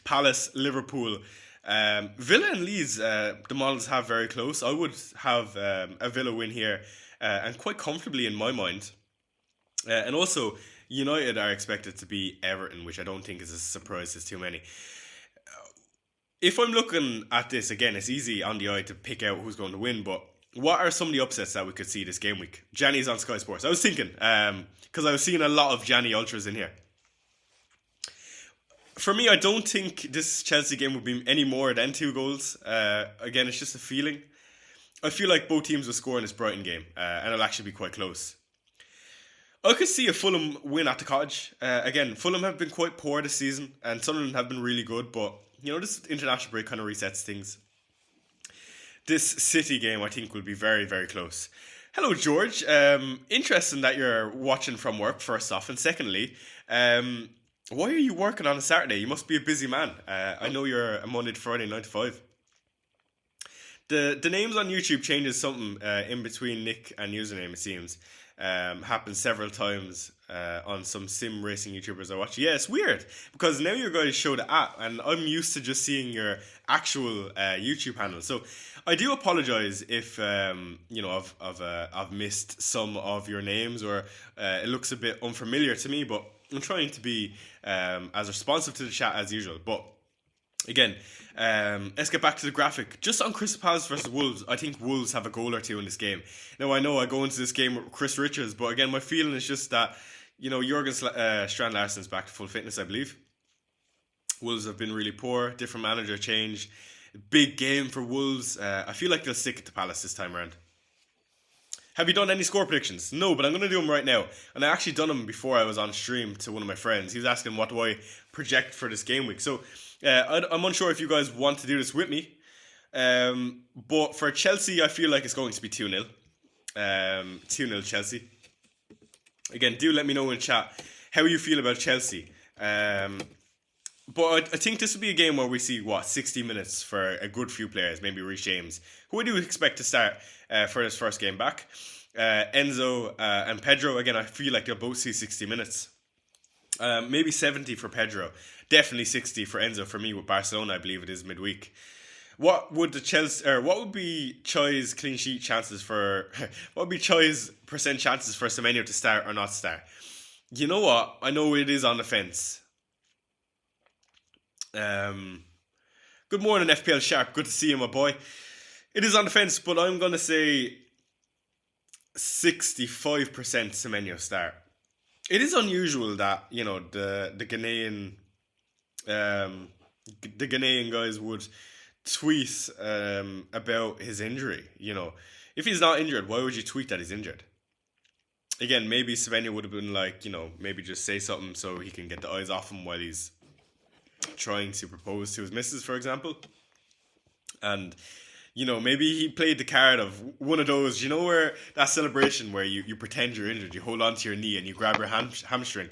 Palace, Liverpool. Villa and Leeds, the models have very close. I would have a Villa win here, and quite comfortably in my mind. And also, United are expected to be Everton, which I don't think is a surprise. There's too many. If I'm looking at this, again, it's easy on the eye to pick out who's going to win, but what are some of the upsets that we could see this game week? Gianni's on Sky Sports. I was thinking, because I was seeing a lot of Gianni Ultras in here. For me, I don't think this Chelsea game would be any more than 2 goals. Again, it's just a feeling. I feel like both teams will score in this Brighton game, and it'll actually be quite close. I could see a Fulham win at the Cottage. Again, Fulham have been quite poor this season, and Sunderland have been really good, but, this international break kind of resets things. This City game, I think, will be very, very close. Hello, George. Interesting that you're watching from work, first off, and secondly, why are you working on a Saturday? You must be a busy man. I know you're a Monday to Friday, 9 to 5. The names on YouTube changes something in between nick and username, it seems. Happened several times on some sim racing YouTubers I watch. Yeah, it's weird because now you guys show the app, and I'm used to just seeing your actual YouTube handle. So I do apologize if I've missed some of your names or it looks a bit unfamiliar to me. But I'm trying to be as responsive to the chat as usual. But again, let's get back to the graphic. Just on Crystal Palace versus Wolves, I think Wolves have a goal or two in this game. Now, I know I go into this game with Chris Richards, but again, my feeling is just that, Jurgen Strand Larsen's back to full fitness, I believe. Wolves have been really poor, different manager change. Big game for Wolves. I feel like they'll stick it to Palace this time around. Have you done any score predictions? No, but I'm going to do them right now. And I actually done them before I was on stream to one of my friends. He was asking what do I project for this game week. So I'm unsure if you guys want to do this with me. But for Chelsea, I feel like it's going to be 2-0. 2-0 Chelsea. Again, do let me know in chat how you feel about Chelsea. But I think this will be a game where we see, 60 minutes for a good few players, maybe Reece James, who I do expect to start for his first game back. Enzo and Pedro, again, I feel like they'll both see 60 minutes. Maybe 70 for Pedro. Definitely 60 for Enzo for me with Barcelona, I believe it is midweek. What would be Choi's clean sheet chances for what would be Choi's percent chances for Semenyo to start or not start? You know what? I know it is on the fence. Good morning, FPL Sharp. Good to see you, my boy. It is on the fence, but I'm gonna say 65% Semenyo start. It is unusual that the Ghanaian guys would tweet about his injury. If he's not injured, why would you tweet that he's injured? Again, maybe Semenyo would have been like, maybe just say something so he can get the eyes off him while he's trying to propose to his missus, for example. And maybe he played the card of one of those, where that celebration where you pretend you're injured, you hold on to your knee and you grab your hamstring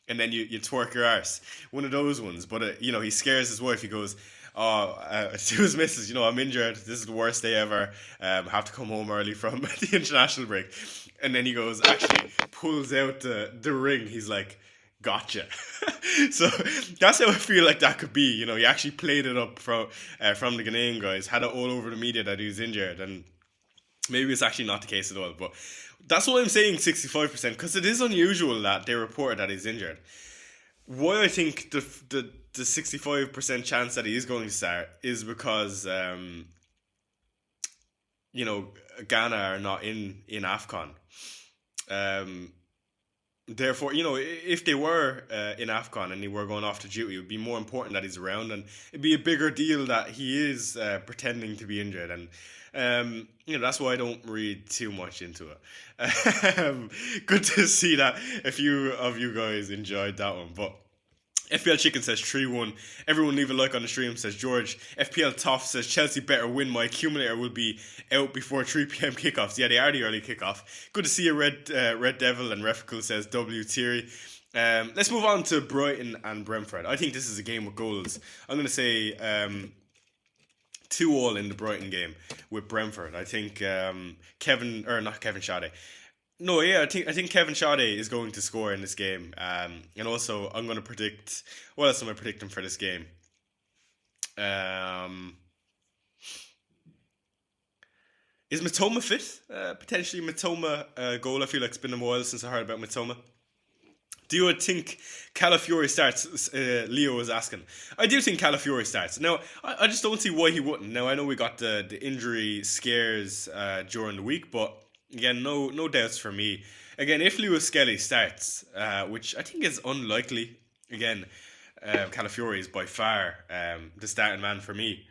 and then you twerk your arse. One of those ones. But, he scares his wife. He goes, to his missus, I'm injured. This is the worst day ever. Have to come home early from the international break. And then he goes, actually pulls out the ring. He's like, gotcha. So that's how I feel like that could be. He actually played it up from the Ghanaian guys, had it all over the media that he was injured, and maybe it's actually not the case at all. But that's why I'm saying 65%, because it is unusual that they reported that he's injured. Why I think the 65% chance that he is going to start is because Ghana are not in AFCON. Therefore, if they were in AFCON and they were going off to duty, it would be more important that he's around, and it'd be a bigger deal that he is pretending to be injured. And that's why I don't read too much into it. Good to see that a few of you guys enjoyed that one. But FPL Chicken says 3-1. Everyone leave a like on the stream, says George. FPL Toff says Chelsea better win. My accumulator will be out before 3 p.m. kickoffs. Yeah, they are the early kickoff. Good to see you, Red Devil. And Refical says W. Thierry. Let's move on to Brighton and Brentford. I think this is a game with goals. I'm going to say 2-2 in the Brighton game with Brentford. I think not Kevin Schade. No, yeah, I think Kevin Schade is going to score in this game. And also, I'm going to predict... What else am I predicting for this game? Is Matoma fit? Potentially Matoma goal. I feel like it's been a while since I heard about Matoma. Do you think Calafiori starts? Leo was asking. I do think Calafiori starts. Now, I just don't see why he wouldn't. Now, I know we got the injury scares during the week, but... Again, no doubts for me. Again, if Lewis Skelly starts, which I think is unlikely, again, Calafiori is by far the starting man for me.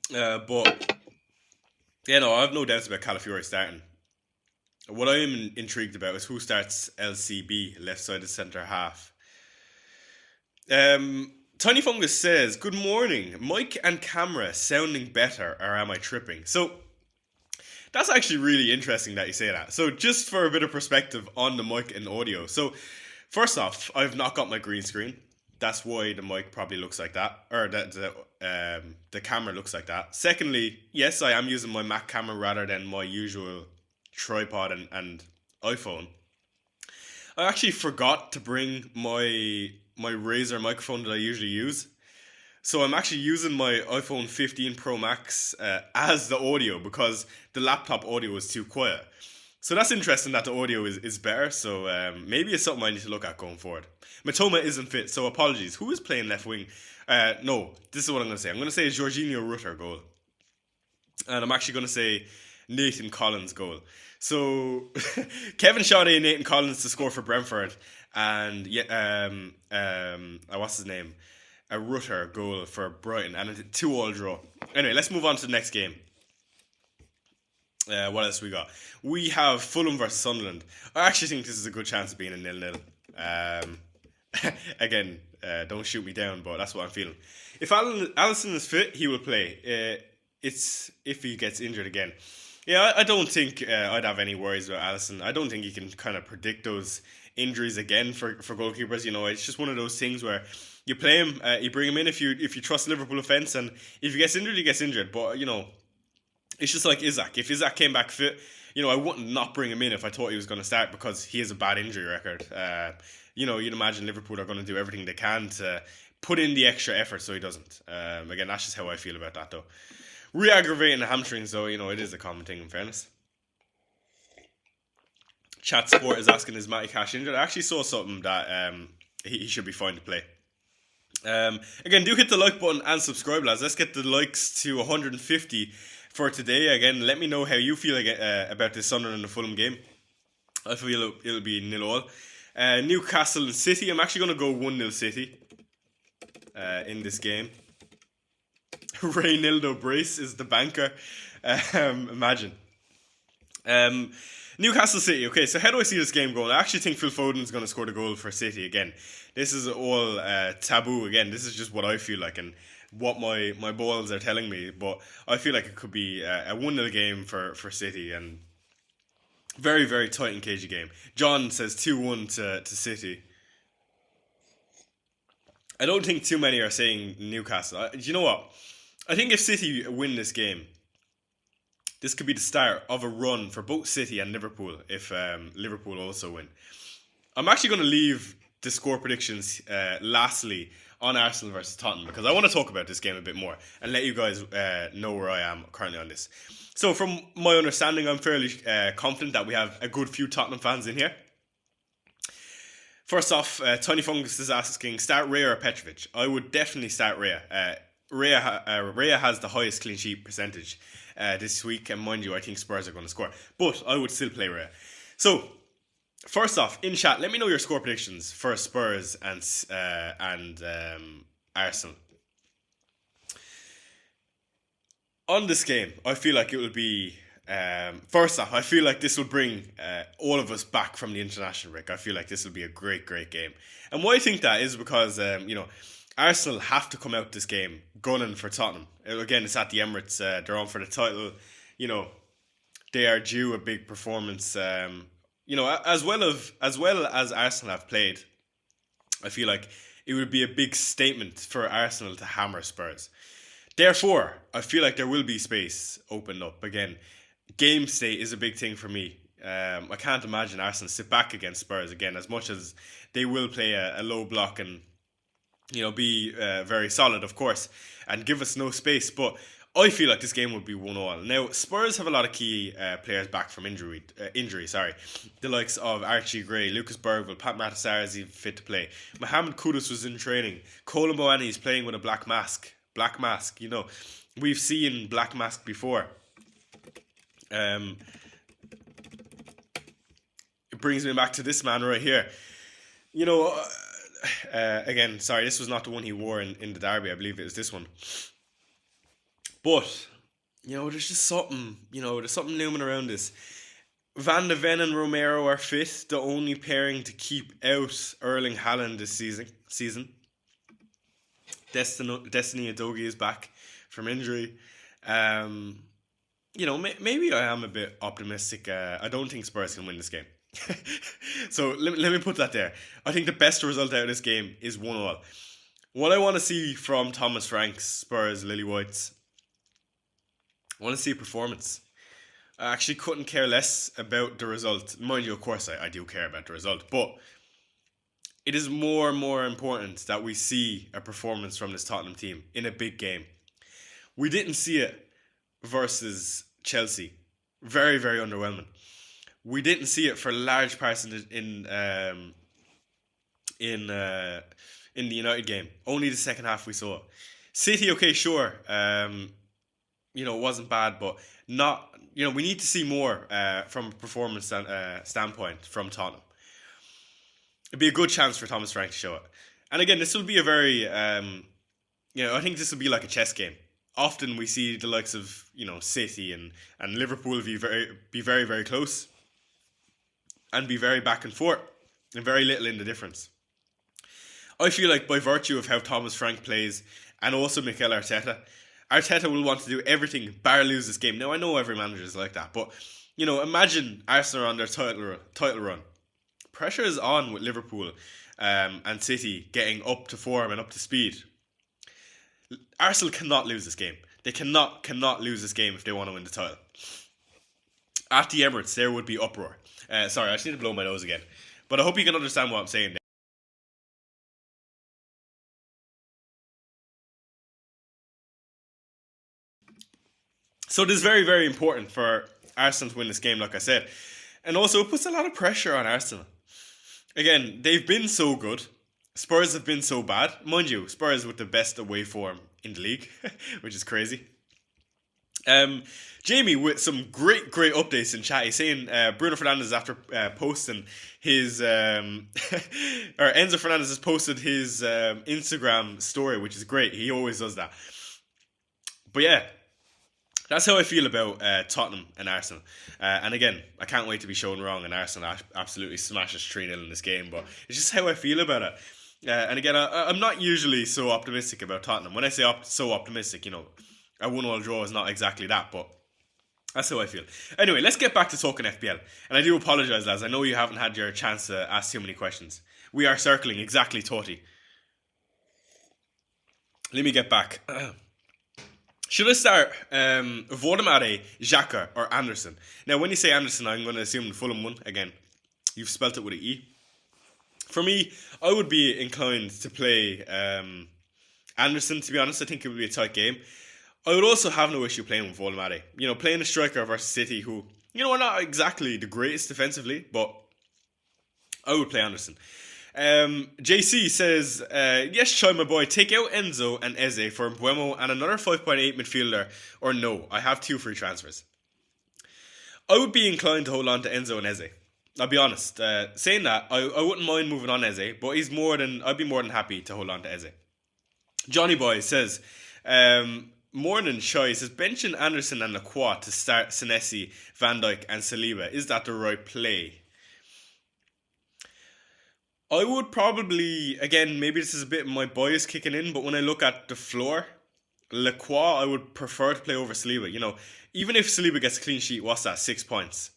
But, I have no doubts about Calafiori starting. What I am intrigued about is who starts LCB, left-sided centre half. Tiny Fungus says, good morning. Mic and camera sounding better, or am I tripping? So... That's actually really interesting that you say that. So just for a bit of perspective on the mic and audio. So first off, I've not got my green screen. That's why the mic probably looks like that. Or the camera looks like that. Secondly, yes, I am using my Mac camera rather than my usual tripod and iPhone. I actually forgot to bring my Razer microphone that I usually use. So I'm actually using my iPhone 15 Pro Max as the audio because the laptop audio is too quiet. So that's interesting that the audio is better. So maybe it's something I need to look at going forward. Matoma isn't fit, so apologies. Who is playing left wing? No, this is what I'm going to say. I'm going to say Jorginho Rutter goal. And I'm actually going to say Nathan Collins goal. So Kevin Schade and Nathan Collins to score for Brentford. And what's his name? A Rutter goal for Brighton and a 2-2 draw. Anyway, let's move on to the next game. What else we got? We have Fulham versus Sunderland. I actually think this is a good chance of being a 0-0. Again, don't shoot me down, but that's what I'm feeling. If Alisson is fit, he will play. It's if he gets injured again. Yeah, I don't think I'd have any worries about Alisson. I don't think he can kind of predict those injuries again for goalkeepers. It's just one of those things where you play him, you bring him in if you trust Liverpool offence, and if he gets injured, he gets injured. But it's just like Isaac. If Isaac came back fit, I wouldn't not bring him in if I thought he was going to start because he has a bad injury record. You'd imagine Liverpool are going to do everything they can to put in the extra effort so he doesn't. Again, that's just how I feel about that though. Re-aggravating the hamstrings though, it is a common thing in fairness. Chat Sport is asking, is Matty Cash injured? I actually saw something that he should be fine to play. Again, do hit the like button and subscribe, lads. Let's get the likes to 150 for today. Again, let me know how you feel about this Sunderland and Fulham game. I feel it'll be 0-0. Newcastle and City. I'm actually going to go 1-0 City in this game. Reynaldo Brace is the banker. Imagine. Newcastle City. Okay, so how do I see this game going? I actually think Phil Foden is going to score the goal for City again. This is all taboo again. This is just what I feel like and what my balls are telling me. But I feel like it could be a 1-0 game for City and very, very tight and cagey game. John says 2-1 to City. I don't think too many are saying Newcastle. Do you know what? I think if City win this game, this could be the start of a run for both City and Liverpool if Liverpool also win. I'm actually going to leave the score predictions lastly on Arsenal versus Tottenham because I want to talk about this game a bit more and let you guys know where I am currently on this. So from my understanding, I'm fairly confident that we have a good few Tottenham fans in here. First off, Tony Fungus is asking, start Raya or Petrovic? I would definitely start Raya. Raya has the highest clean sheet percentage this week, and mind you, I think Spurs are going to score. But I would still play Raya. So, first off, in chat, let me know your score predictions for Spurs and Arsenal. On this game, I feel like it will be... first off, I feel like this will bring all of us back from the international break. I feel like this will be a great, great game. And why I think that is because, Arsenal have to come out this game gunning for Tottenham. Again, it's at the Emirates. They're on for the title. They are due a big performance. As well as Arsenal have played, I feel like it would be a big statement for Arsenal to hammer Spurs. Therefore, I feel like there will be space opened up. Again, game state is a big thing for me. I can't imagine Arsenal sit back against Spurs again, as much as they will play a low block and be very solid, of course, and give us no space. But I feel like this game would be 1-1. Now, Spurs have a lot of key players back from injury. The likes of Archie Gray, Lucas Bergville, Pat Matasar is even fit to play. Mohamed Kudus was in training. Colin Boani is playing with a black mask. We've seen black mask before. It brings me back to this man right here. Again, sorry, this was not the one he wore in the derby. I believe it was this one. But, there's just something, there's something looming around this. Van de Ven and Romero are fit, the only pairing to keep out Erling Haaland this season. Destiny Udogie is back from injury. Maybe I am a bit optimistic. I don't think Spurs can win this game. So let me put that there. I think the best result out of this game is 1-1. What I want to see from Thomas Frank's Spurs Lily Whites, I want to see a performance. I actually couldn't care less about the result. Mind you, of course I do care about the result, but it is more and more important that we see a performance from this Tottenham team in a big game. We didn't see it versus Chelsea. Very, very underwhelming. We didn't see it for large parts in the United game. Only the second half we saw it. City, okay, sure. It wasn't bad, but not. We need to see more from a performance standpoint from Tottenham. It'd be a good chance for Thomas Frank to show it. And again, this will be a very, I think this will be like a chess game. Often we see the likes of, City and Liverpool be very, very close and be very back and forth and very little in the difference. I feel like by virtue of how Thomas Frank plays and also Mikel Arteta will want to do everything bar lose this game. Now, I know every manager is like that, but, imagine Arsenal on their title run. Pressure is on with Liverpool and City getting up to form and up to speed. Arsenal cannot lose this game. They cannot lose this game if they want to win the title. At the Emirates, there would be uproar. Sorry, I just need to blow my nose again. But I hope you can understand what I'm saying there. So this is very, very important for Arsenal to win this game, like I said. And also, it puts a lot of pressure on Arsenal. Again, they've been so good. Spurs have been so bad. Mind you, Spurs with the best away form in the league, which is crazy. Jamie with some great updates in chat. He's saying Bruno Fernandes after posting his or Enzo Fernandez has posted his Instagram story, which is great. He always does that. But yeah, That's how I feel about Tottenham and Arsenal. And again, I can't wait to be shown wrong and Arsenal absolutely smashes 3-0 in this game, but it's just how I feel about it. And again, I'm not usually so optimistic about Tottenham. When I say so optimistic, a 1-1 draw is not exactly that, but that's how I feel. Anyway, let's get back to talking FPL. And I do apologise, lads. I know you haven't had your chance to ask too many questions. We are circling exactly 30. Let me get back. Should I start Vodemare, Xhaka, or Anderson? Now, when you say Anderson, I'm going to assume the Fulham one. Again, you've spelt it with an E. For me, I would be inclined to play Anderson, to be honest. I think it would be a tight game. I would also have no issue playing with Vodemare. Playing a striker versus City who, are not exactly the greatest defensively, but I would play Anderson. JC says, yes, Choi, my boy, take out Enzo and Eze for Mbeumo and another 5.8 midfielder, or no, I have 2 free transfers. I would be inclined to hold on to Enzo and Eze. I'll be honest. Saying that, I wouldn't mind moving on Eze, but I'd be more than happy to hold on to Eze. Johnny Boy says, Morning Choi says, benching Anderson and Lacroix to start Senesi, Van Dijk and Saliba. Is that the right play? I would probably, again, maybe this is a bit my bias kicking in, but when I look at the floor, Lacroix I would prefer to play over Saliba. Even if Saliba gets a clean sheet, what's that, 6 points?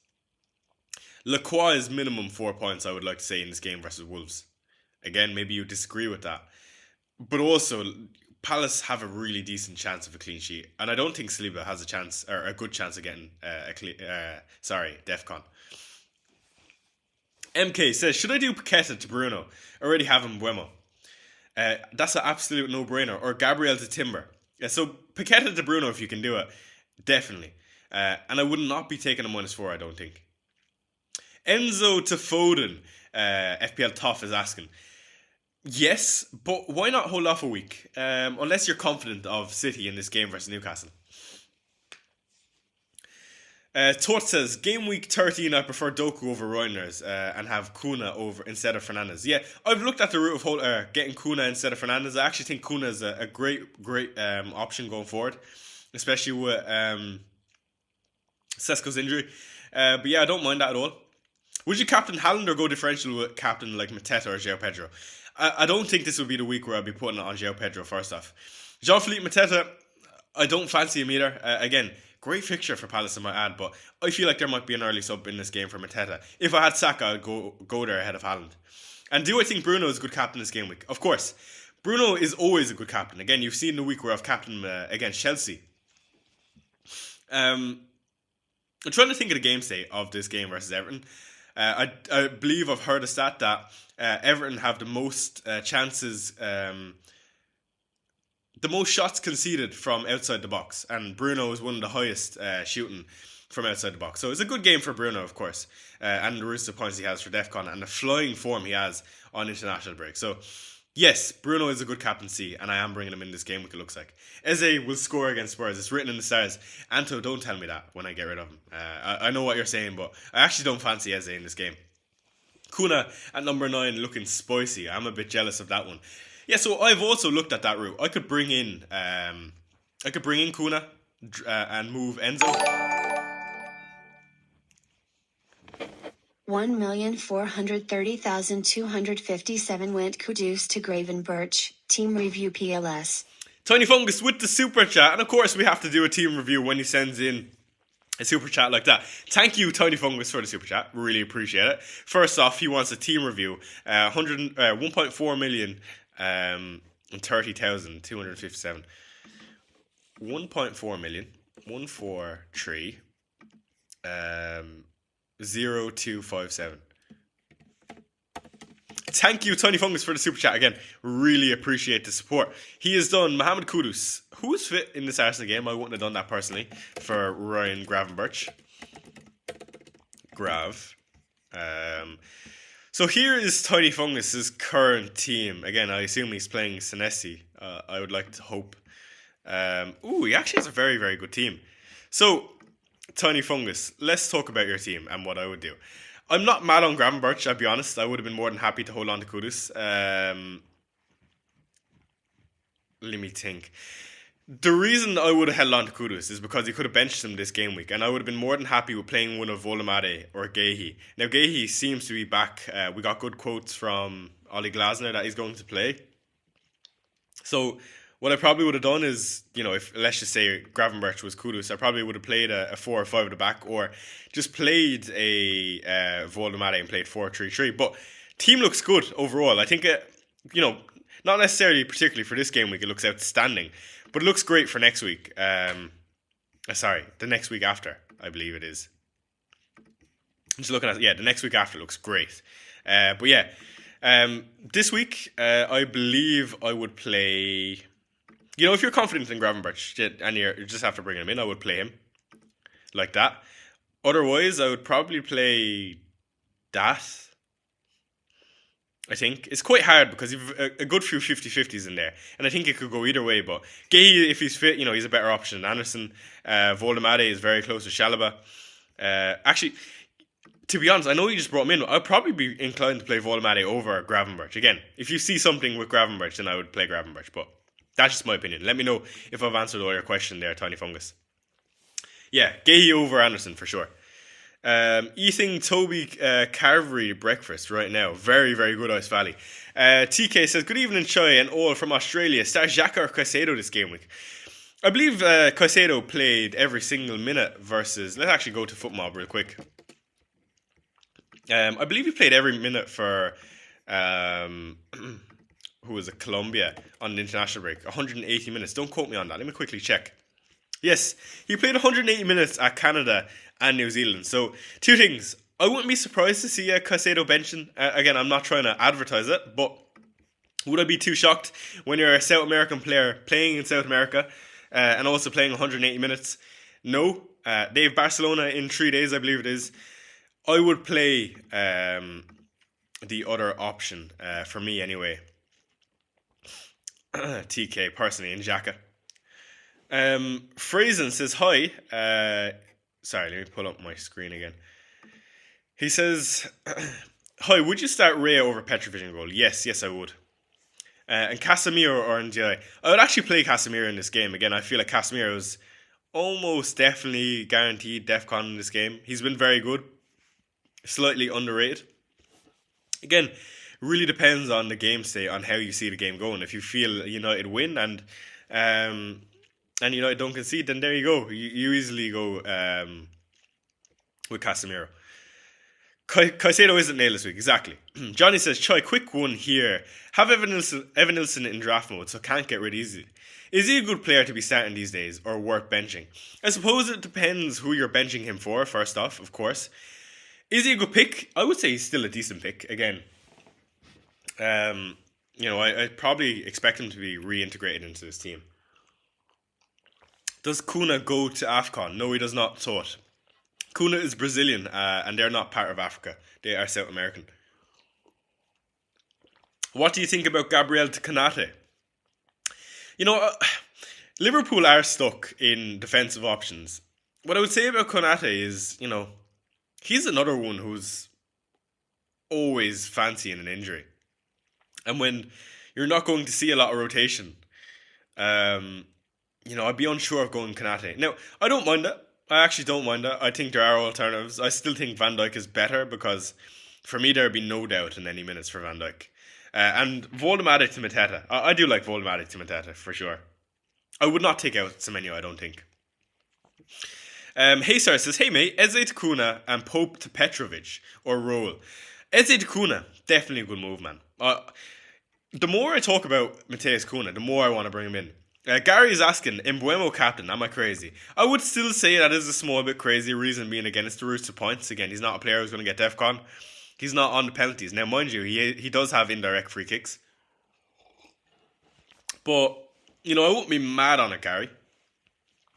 Lacroix is minimum 4 points, I would like to say, in this game versus Wolves. Again, maybe you disagree with that. But also, Palace have a really decent chance of a clean sheet. And I don't think Saliba has a chance, or a good chance of getting DEFCON. MK says, should I do Paqueta to Bruno? Already have Mbeumo. That's an absolute no-brainer. Or Gabriel to Timber. So Paqueta to Bruno if you can do it. Definitely. And I would not be taking a -4, I don't think. Enzo to Foden. FPL Tough is asking. Yes, but why not hold off a week? Unless you're confident of City in this game versus Newcastle. Tort says, game week 13, I prefer Doku over Reuners and have Kuna over instead of Fernandes. Yeah, I've looked at the route of getting Kuna instead of Fernandes. I actually think Kuna is a great option going forward, especially with Sesko's injury. But yeah, I don't mind that at all. Would you captain Haaland or go differential with captain like Mateta or João Pedro? I don't think this would be the week where I'll be putting it on João Pedro first off. Jean-Philippe Mateta, I don't fancy him either. Again, great fixture for Palace, I might add, but I feel like there might be an early sub in this game for Mateta. If I had Saka, I'd go there ahead of Haaland. And do I think Bruno is a good captain this game week? Of course. Bruno is always a good captain. Again, you've seen the week where I've captained against Chelsea. I'm trying to think of the game state of this game versus Everton. I believe I've heard a stat that Everton have the most chances, the most shots conceded from outside the box, and Bruno is one of the highest shooting from outside the box. So it's a good game for Bruno, of course, and the roost of points he has for DEFCON and the flying form he has on international break. So yes, Bruno is a good captaincy, and I am bringing him in this game week, it looks like. Eze will score against Spurs. It's written in the stars. Anto, don't tell me that when I get rid of him. I know what you're saying, but I actually don't fancy Eze in this game. Kuna at number 9 looking spicy. I'm a bit jealous of that one. Yeah, so I've also looked at that route. I could bring in Kuna and move Enzo. 1,430,257 went kudos to Graven Birch. Team review PLS. Tiny Fungus with the super chat, and of course we have to do a team review when he sends in a super chat like that. Thank you, Tiny Fungus, for the super chat. Really appreciate it. First off, he wants a team review. 1.4 million and 30,257. 1.4 million. 143. 0257. Thank you, Tiny Fungus, for the super chat again. Really appreciate the support. He has done Mohamed Kudus, who is fit in this Arsenal game. I wouldn't have done that personally for Ryan Gravenberch. So here is Tiny Fungus's current team. Again, I assume he's playing Senesi. I would like to hope. He actually has a very, very good team. So, Tiny Fungus, let's talk about your team and what I would do. I'm not mad on Gravenberch, I'll be honest. I would have been more than happy to hold on to Kudus. Let me think. The reason I would have held on to Kudus is because he could have benched him this game week, and I would have been more than happy with playing one of Volomade or Gehi. Now, Gehi seems to be back. We got good quotes from Ollie Glasner that he's going to play. So, what I probably would have done is, if let's just say Gravenberch was Kudus, I probably would have played a 4 or 5 at the back, or just played a Volomade and played 4-3-3. But team looks good overall. I think not necessarily particularly for this game week, it looks outstanding. But it looks great for next week. The next week after, I believe it is. I'm just looking at the next week after looks great. This week, I believe I would play. If you're confident in Gravenberch and you just have to bring him in, I would play him like that. Otherwise, I would probably play that. I think it's quite hard because you've a good few 50-50s in there, and I think it could go either way. But Gay, if he's fit, he's a better option than Anderson. Volomade is very close to Shalaba. Actually, to be honest, I know you just brought him in. I'd probably be inclined to play Volomade over Gravenberch. Again, if you see something with Gravenberch, then I would play Gravenberch. But that's just my opinion. Let me know if I've answered all your question there, Tiny Fungus. Yeah, Gay over Anderson for sure. Eating Toby Carvery breakfast right now. Very, very good, Ice Valley. TK says, good evening, Choi and all from Australia. Start Xhaka or Caicedo this game week? I believe Caicedo played every single minute versus... Let's actually go to FootMob real quick. I believe he played every minute for... who was it? Colombia on the international break. 180 minutes. Don't quote me on that. Let me quickly check. Yes, he played 180 minutes at Canada and New Zealand. So, two things. I wouldn't be surprised to see Caicedo benching. Again, I'm not trying to advertise it, but would I be too shocked when you're a South American player playing in South America and also playing 180 minutes? No. They have Barcelona in 3 days, I believe it is. I would play the other option, for me anyway. TK, personally, in Xhaka. Frazen says, hi. Sorry, let me pull up my screen again. He says, hi, would you start Raya over Petrovic in goal? Yes, I would. And Casemiro or NDI. I would actually play Casemiro in this game. Again, I feel like Casemiro is almost definitely guaranteed DEFCON in this game. He's been very good. Slightly underrated. Again, really depends on the game state, on how you see the game going. If you feel United win and United don't concede, then there you go. You easily go with Casemiro. Caicedo isn't nailed this week, exactly. Johnny says, Choi, quick one here. Have Evan Nilsson in draft mode, so can't get rid easily. Is he a good player to be starting these days, or worth benching? I suppose it depends who you're benching him for, first off, of course. Is he a good pick? I would say he's still a decent pick, again. I probably expect him to be reintegrated into this team. Does Kuna go to AFCON? No, he does not. Thought. Kuna is Brazilian, and they're not part of Africa. They are South American. What do you think about Gabriel to Konate? Liverpool are stuck in defensive options. What I would say about Konate is, he's another one who's always fancying an injury. And when you're not going to see a lot of rotation, I'd be unsure of going Konate. Now, I don't mind that. I actually don't mind that. I think there are alternatives. I still think Van Dijk is better because, for me, there would be no doubt in any minutes for Van Dijk. And Volomade to Mateta. I do like Volomade to Mateta, for sure. I would not take out Semenyo, I don't think. Hey Sir says, hey mate, Eze to Kuna and Pope to Petrovic, or Roll. Eze to Kuna, definitely a good move, man. The more I talk about Mateus Cunha, the more I want to bring him in. Gary is asking, Embuemo captain, am I crazy? I would still say that is a small bit crazy, reason being again, it's the roots of points. Again, he's not a player who's going to get DEFCON. He's not on the penalties. Now, mind you, he does have indirect free kicks. But, I won't be mad on it, Gary.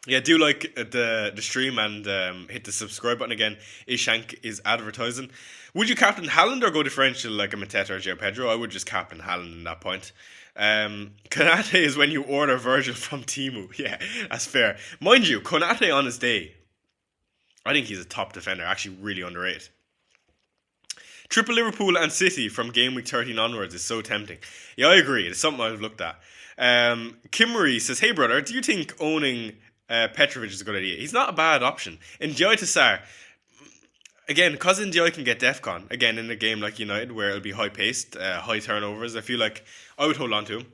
Yeah, do like the stream and hit the subscribe button again. Ishank is advertising. Would you captain Haaland or go differential like a Mateta or João Pedro? I would just captain Haaland in that point. Konate is when you order Virgil from Temu. Yeah, that's fair. Mind you, Konate on his day, I think he's a top defender. Actually, really underrated. Triple Liverpool and City from game week 13 onwards is so tempting. Yeah, I agree. It's something I've looked at. Kimmery says, hey brother, do you think owning Petrovic is a good idea? He's not a bad option. Enjoy to Sar. Again, because Enjoy can get DEFCON, again, in a game like United, where it'll be high-paced, high turnovers, I feel like I would hold on to him.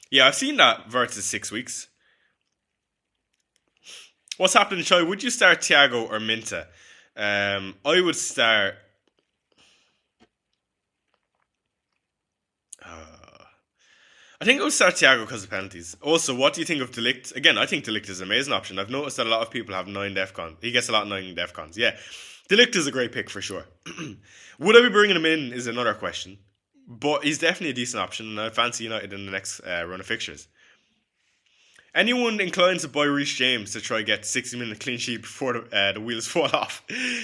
Yeah, I've seen that versus 6 weeks. What's happening, Choi? Would you start Thiago or Minta? I would start... I think I would start Thiago because of penalties. Also, what do you think of De Ligt? Again, I think De Ligt is an amazing option. I've noticed that a lot of people have 9 DEFCON. He gets a lot of 9 DEFCONs. Yeah, De Ligt is a great pick for sure. Would I be bringing him in is another question. But he's definitely a decent option, and I fancy United in the next run of fixtures. Anyone inclined to buy Reece James to try get 60-minute clean sheet before the wheels fall off?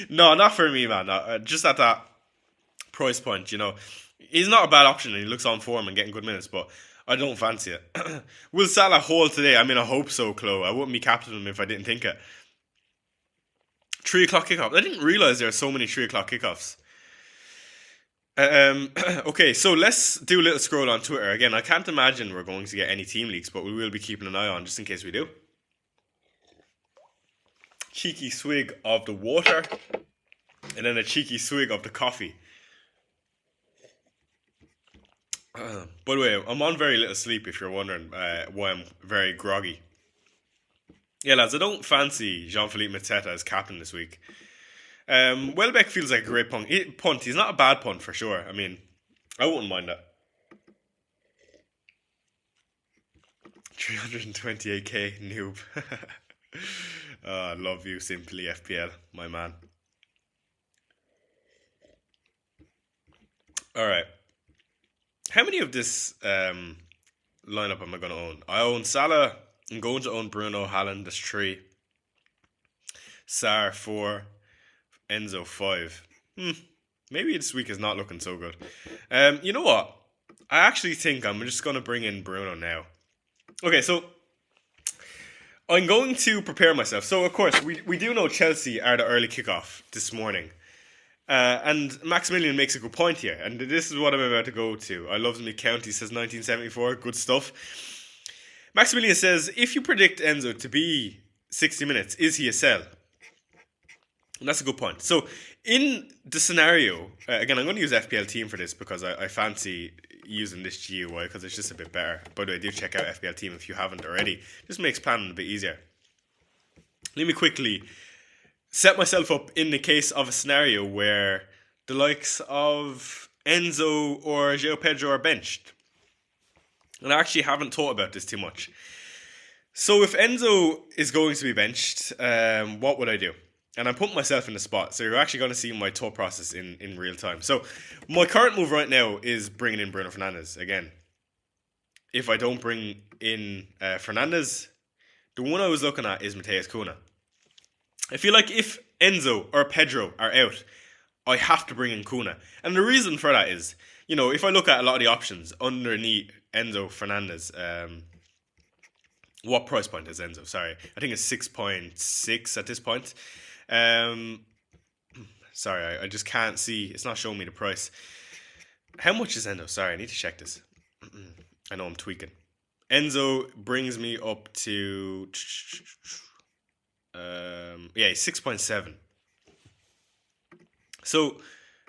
No, not for me, man. No, just at that price point, you know. He's not a bad option, and he looks on form and getting good minutes, but I don't fancy it. Will Salah hold today? I mean, I hope so, Chloe. I wouldn't be captaining him if I didn't think it. 3 o'clock kickoff. I didn't realise there are so many 3 o'clock kickoffs. Okay, so let's do a little scroll on Twitter. Again, I can't imagine we're going to get any team leaks, but we will be keeping an eye on just in case we do. Cheeky swig of the water, and then a cheeky swig of the coffee. By the way, I'm on very little sleep if you're wondering why I'm very groggy. Yeah, lads, I don't fancy Jean-Philippe Mateta as captain this week. Welbeck feels like a great punt. He's not a bad punt for sure. I mean, I wouldn't mind that. 328k noob. I love you, Simply FPL, my man. Alright. How many of this lineup am I going to own? I own Salah. I'm going to own Bruno, Haaland, that's 3. Sar, 4. Enzo 5. Maybe this week is not looking so good. You know what? I actually think I'm just going to bring in Bruno now. Okay, so I'm going to prepare myself. So, of course, we do know Chelsea are the early kickoff this morning. And Maximilian makes a good point here. And this is what I'm about to go to. I love me county, says 1974. Good stuff. Maximilian says, if you predict Enzo to be 60 minutes, is he a sell? And that's a good point. So, in the scenario, again, I'm going to use FPL Team for this because I fancy using this GUI because it's just a bit better. By the way, do check out FPL Team if you haven't already. Just makes planning a bit easier. Let me quickly set myself up in the case of a scenario where the likes of Enzo or João Pedro are benched. And I actually haven't thought about this too much. So, if Enzo is going to be benched, what would I do? And I'm putting myself in the spot, so you're actually going to see my thought process in real time. So, my current move right now is bringing in Bruno Fernandes again. If I don't bring in Fernandes, the one I was looking at is Matheus Cunha. I feel like if Enzo or Pedro are out, I have to bring in Cunha. And the reason for that is, you know, if I look at a lot of the options underneath Enzo Fernandes, what price point is Enzo? Sorry, I think it's 6.6 at this point. Sorry, I just can't see. It's not showing me the price. How much is Enzo? Sorry, I need to check this. I know I'm tweaking. Enzo brings me up to 6.7. So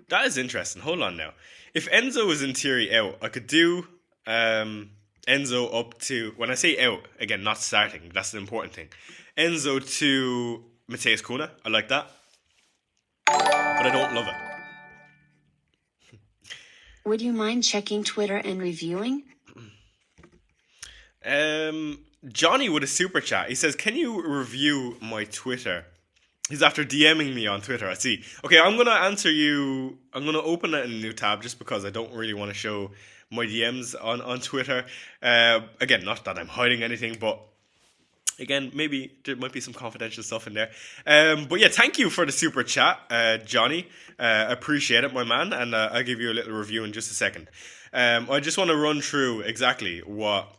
that is interesting. Hold on now. If Enzo is in theory out, I could do Enzo up to, when I say out, again, not starting, that's the important thing. Enzo to Matheus Cunha, I like that. But I don't love it. Would you mind checking Twitter and reviewing? Johnny with a super chat. He says, can you review my Twitter? He's after DMing me on Twitter, I see. Okay, I'm going to answer you. I'm going to open it in a new tab just because I don't really want to show my DMs on Twitter. Again, not that I'm hiding anything, but again, maybe there might be some confidential stuff in there. But yeah, thank you for the super chat, Johnny. Appreciate it, my man. And I'll give you a little review in just a second. I just want to run through exactly what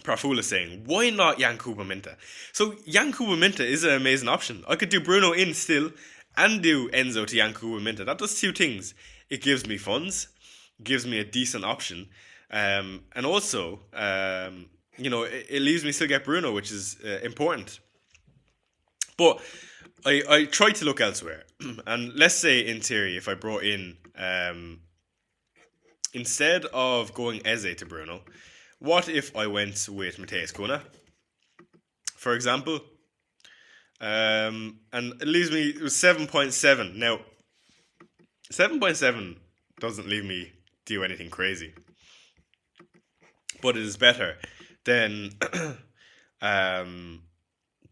Praful is saying. Why not Yankuba Minta? So Yankuba Minta is an amazing option. I could do Bruno in still and do Enzo to Yankuba Minta. That does two things. it gives me funds, gives me a decent option, and also, it leaves me still get Bruno, which is important. But I try to look elsewhere, and let's say in theory, if I brought in instead of going Eze to Bruno, what if I went with Mateus Cunha, for example? And it leaves me with 7.7. Now, 7.7 doesn't leave me do anything crazy, but it is better than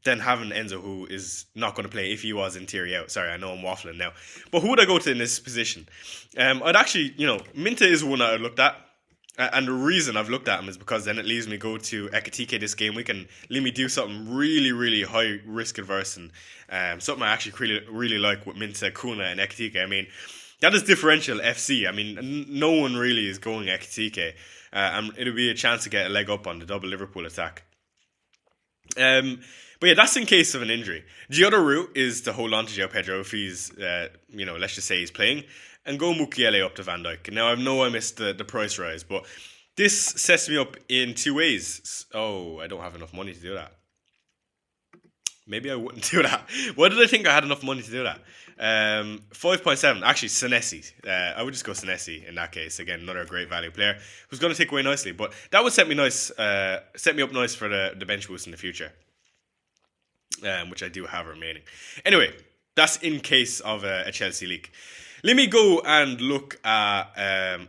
than having Enzo, who is not going to play if he was in theory out. Sorry, I know I'm waffling now, but who would I go to in this position? I'd actually, Minta is one I looked at. And the reason I've looked at him is because then it leaves me go to Ekitike this game week and let me do something really, really high risk adverse and something I actually really, really like with Minta, Kuna, and Ekitike. I mean, that is differential FC. I mean, no one really is going Ekitike, and it'll be a chance to get a leg up on the double Liverpool attack. But yeah, that's in case of an injury. The other route is to hold on to João Pedro if he's, let's just say he's playing, and go Mukiele up to Van Dijk. Now, I know I missed the price rise, but this sets me up in two ways. Oh, I don't have enough money to do that. Maybe I wouldn't do that. Why did I think I had enough money to do that? 5.7. Actually, Senesi. I would just go Senesi in that case. Again, another great value player who's going to take away nicely. But that would set me up nice for the bench boost in the future, which I do have remaining. Anyway, that's in case of a Chelsea leak. Let me go and look at,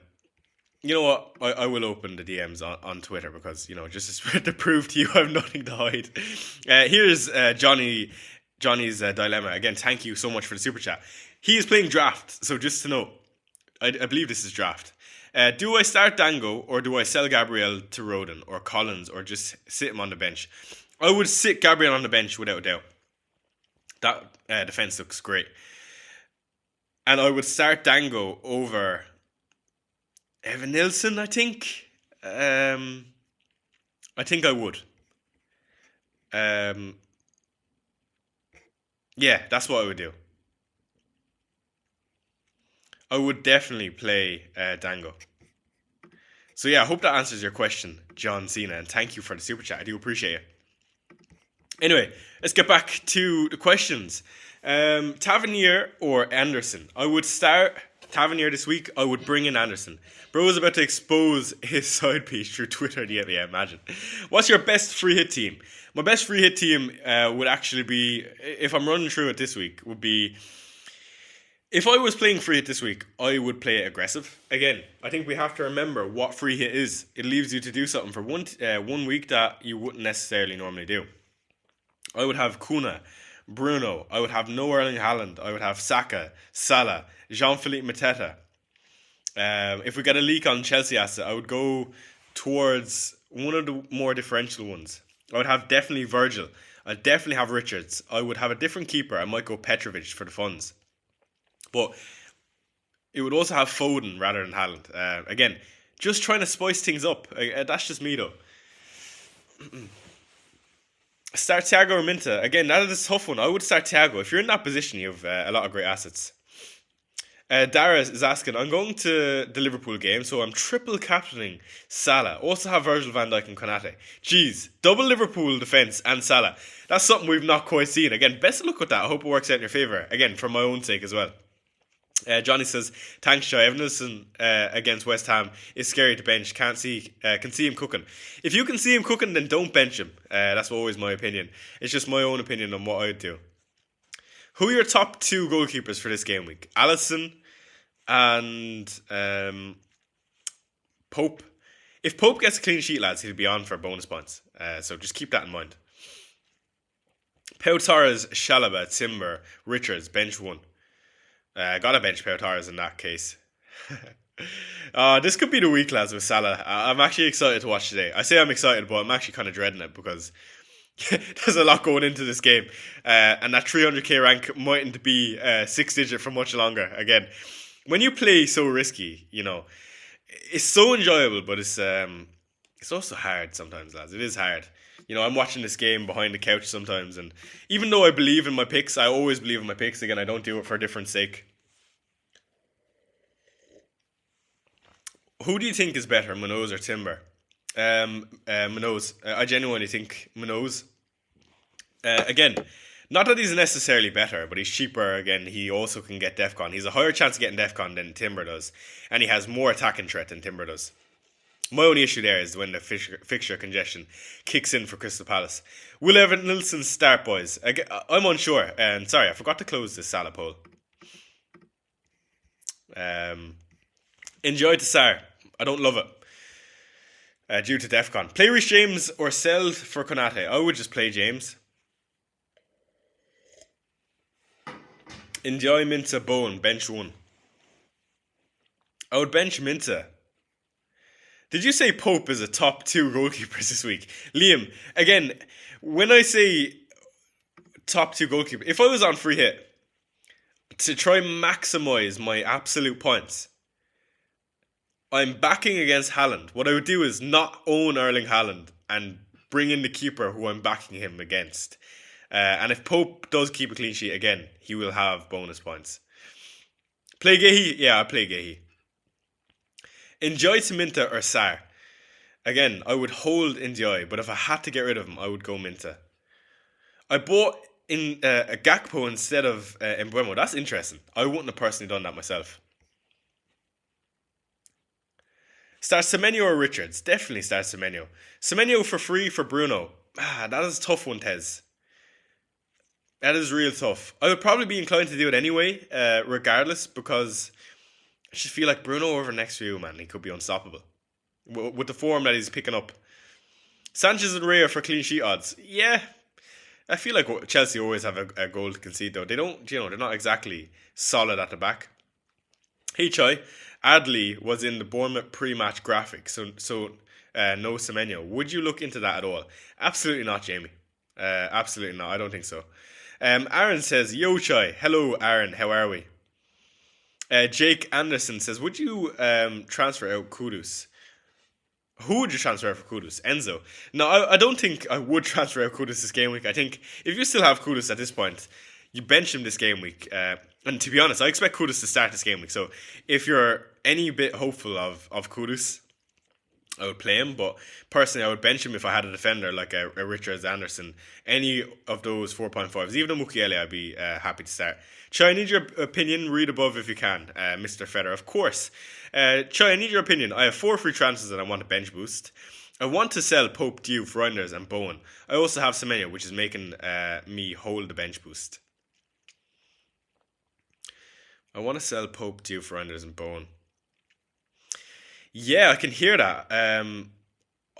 you know what, I will open the DMs on Twitter because, just to prove to you I have nothing to hide. Here's Johnny's dilemma. Again, thank you so much for the super chat. He is playing draft, so just to know, I believe this is draft. Do I start Dango or do I sell Gabriel to Rodon or Collins or just sit him on the bench? I would sit Gabriel on the bench without a doubt. That defense looks great. And I would start Dango over Evan Nilsson, I think. I think I would. Yeah, that's what I would do. I would definitely play Dango. So yeah, I hope that answers your question, John Cena, and thank you for the super chat. I do appreciate it. Anyway, let's get back to the questions. Tavernier or Anderson? I would start Tavernier this week. I would bring in Anderson. Bro is about to expose his side piece through Twitter. Yeah, imagine. What's your best free hit team? My best free hit team would actually be, if I'm running through it this week, would be, if I was playing free hit this week, I would play it aggressive. Again, I think we have to remember what free hit is. It leaves you to do something for one week that you wouldn't necessarily normally do. I would have Kuna, Bruno, I would have no Erling Haaland, I would have Saka, Salah, Jean-Philippe Mateta. If we get a leak on Chelsea asset, I would go towards one of the more differential ones. I would have definitely Virgil. I'd definitely have Richards. I would have a different keeper. I might go Petrovic for the funds. But it would also have Foden rather than Haaland. Again, just trying to spice things up. That's just me though. Start Thiago or Minta. Again, that is a tough one. I would start Thiago. If you're in that position, you have a lot of great assets. Dara is asking, I'm going to the Liverpool game, so I'm triple captaining Salah. Also have Virgil van Dijk and Konate. Jeez, double Liverpool defence and Salah. That's something we've not quite seen. Again, best of luck with that. I hope it works out in your favour. Again, for my own sake as well. Johnny says, thanks, Joe. Evan Nilsson against West Ham is scary to bench. Can see him cooking. If you can see him cooking, then don't bench him. That's always my opinion. It's just my own opinion on what I'd do. Who are your top two goalkeepers for this game week? Alisson and Pope. If Pope gets a clean sheet, lads, he'll be on for bonus points. So just keep that in mind. Pau Torres, Chalobah, Timber, Richards, bench one. Gotta bench Pau Torres in that case. This could be the week, lads, with Salah. I'm actually excited to watch today. I say I'm excited, but I'm actually kind of dreading it because there's a lot going into this game. And that 300k rank mightn't be 6-digit for much longer. Again, when you play so risky, it's so enjoyable, but it's also hard sometimes, lads. It is hard. I'm watching this game behind the couch sometimes, and even though I believe in my picks, I always believe in my picks. Again, I don't do it for a different sake. Who do you think is better, Munoz or Timber? Munoz. I genuinely think Munoz. Again, not that he's necessarily better, but he's cheaper. Again, he also can get Defcon. He's a higher chance of getting Defcon than Timber does, and he has more attacking threat than Timber does. My only issue there is when the fixture congestion kicks in for Crystal Palace. Will Evan Nilsson start, boys? I'm unsure. And sorry, I forgot to close this Salah poll. Enjoy Tassar. I don't love it. Due to Defcon. Play Reece James or sell for Konate. I would just play James. Enjoy Minta Bowen. Bench 1. I would bench Minta. Did you say Pope is a top 2 goalkeepers this week? Liam, again, when I say top 2 goalkeeper, if I was on free hit to try maximise my absolute points, I'm backing against Haaland. What I would do is not own Erling Haaland and bring in the keeper who I'm backing him against. And if Pope does keep a clean sheet again, he will have bonus points. Play Gehi? Yeah, I play Gehi. Enjoy to Minta or Sar. Again, I would hold Enjoy, but if I had to get rid of him, I would go Minta. I bought in a Gakpo instead of Mbeumo. That's interesting. I wouldn't have personally done that myself. Start Semenyo or Richards? Definitely start Semenyo. Semenyo for free for Bruno. That is a tough one, Tez. That is real tough. I would probably be inclined to do it anyway, regardless, because I just feel like Bruno over the next few, man, he could be unstoppable. With the form that he's picking up. Sanchez and Raya for clean sheet odds. Yeah. I feel like Chelsea always have a goal to concede, though. They don't, they're not exactly solid at the back. Hey, Choi. Adley was in the Bournemouth pre-match graphic, so no Semenyo. Would you look into that at all? Absolutely not, Jamie. Absolutely not. I don't think so. Aaron says, Yo, Choi. Hello, Aaron. How are we? Jake Anderson says, would you transfer out Kudus? Who would you transfer out for Kudus? Enzo. No, I don't think I would transfer out Kudus this game week. I think if you still have Kudus at this point, you bench him this game week. And to be honest, I expect Kudus to start this game week. So if you're any bit hopeful of Kudus, I would play him. But personally, I would bench him if I had a defender like a Richards, Anderson. Any of those 4.5s, even a Mukiele, I'd be happy to start. Chai, I need your opinion. Read above if you can, Mr. Feder. Of course. Chai, I need your opinion. I have 4 free transfers that I want to bench boost. I want to sell Pope, Diouf, Reinders and Bowen. I also have Semenyo, which is making me hold the bench boost. I want to sell Pope, Diouf, Reinders and Bowen. Yeah, I can hear that.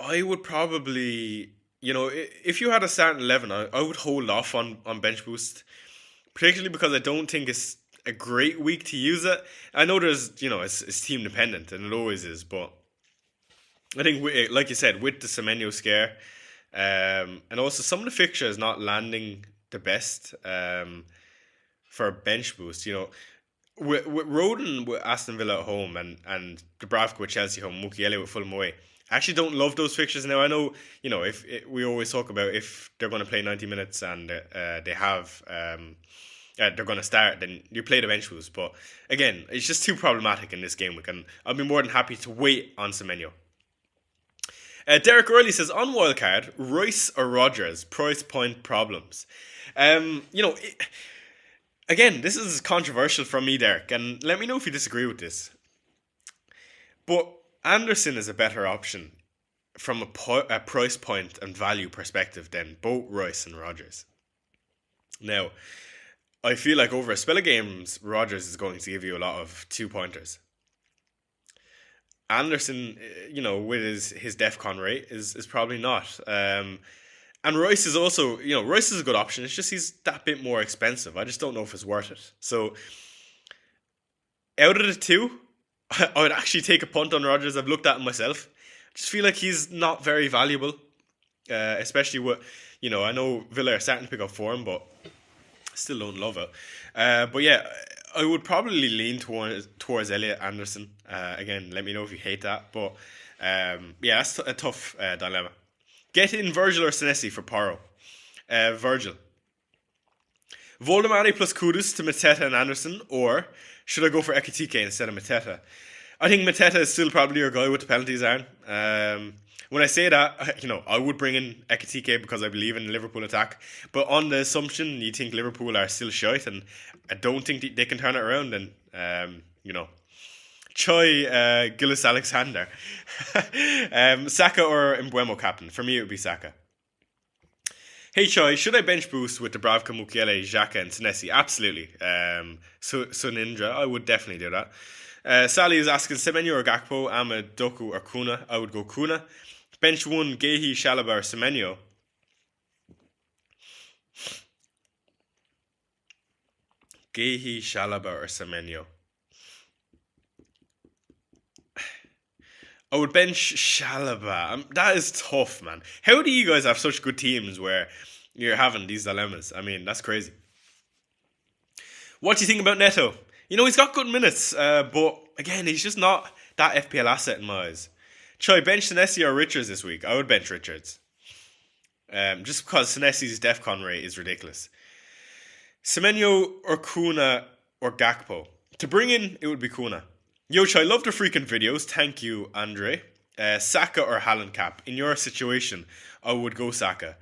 I would probably, if you had a starting 11, I would hold off on bench boost. Particularly because I don't think it's a great week to use it. I know there's, it's team dependent, and it always is, but I think, like you said, with the Semenyo scare, and also some of the fixtures not landing the best for a bench boost, with Rodon with Aston Villa at home and Dubravka with Chelsea home, Mukiele with Fulham away. I actually don't love those fixtures now. I know, if we always talk about if they're going to play 90 minutes and they have... they're going to start, then you play the bench boost. But again, it's just too problematic in this game week, and I'll be more than happy to wait on Semenyo. Derek Early says, on wildcard, Royce or Rodgers, price point problems. Again, this is controversial from me, Derek, and let me know if you disagree with this. But Anderson is a better option from a price point and value perspective than both Royce and Rodgers. Now, I feel like over a spell of games, Rodgers is going to give you a lot of 2-pointers. Anderson, with his DEFCON rate, is probably not. And Royce is also, Royce is a good option. It's just he's that bit more expensive. I just don't know if it's worth it. So, out of the two, I would actually take a punt on Rodgers. I've looked at him myself. I just feel like he's not very valuable, especially with, I know Villa are starting to pick up form, but still don't love it. But yeah, I would probably lean towards Elliot Anderson. Again, let me know if you hate that. But yeah, that's a tough dilemma. Get in Virgil or Senesi for Porro. Virgil. Voldemani plus Kudus to Mateta and Anderson, or should I go for Ekitike instead of Mateta? I think Mateta is still probably your guy with the penalties, Aaron. When I say that, I would bring in Ekitike because I believe in the Liverpool attack. But on the assumption you think Liverpool are still shite and I don't think they can turn it around, then, Choi Gillis Alexander. Saka or Mbuemo captain? For me, it would be Saka. Hey Choi, should I bench boost with Dubravka, Mukiele, Xhaka and Senesi? Absolutely. Sunindra, I would definitely do that. Sally is asking Semenyo or Gakpo, Ahmed, Doku or Kuna. I would go Kuna. Bench 1, Gehi, Shalaba or Semenyo. Gehi, Shalaba or Semenyo. I would bench Shalaba. That is tough, man. How do you guys have such good teams where you're having these dilemmas? I mean, that's crazy. What do you think about Neto? He's got good minutes, but again, he's just not that FPL asset in my eyes. Should I bench Senesi or Richards this week? I would bench Richards. Just because Senesi's DEFCON rate is ridiculous. Semenyo or Kuna or Gakpo. To bring in, it would be Kuna. Yoch, I love the freaking videos. Thank you, Andre. Saka or Haaland cap? In your situation, I would go Saka.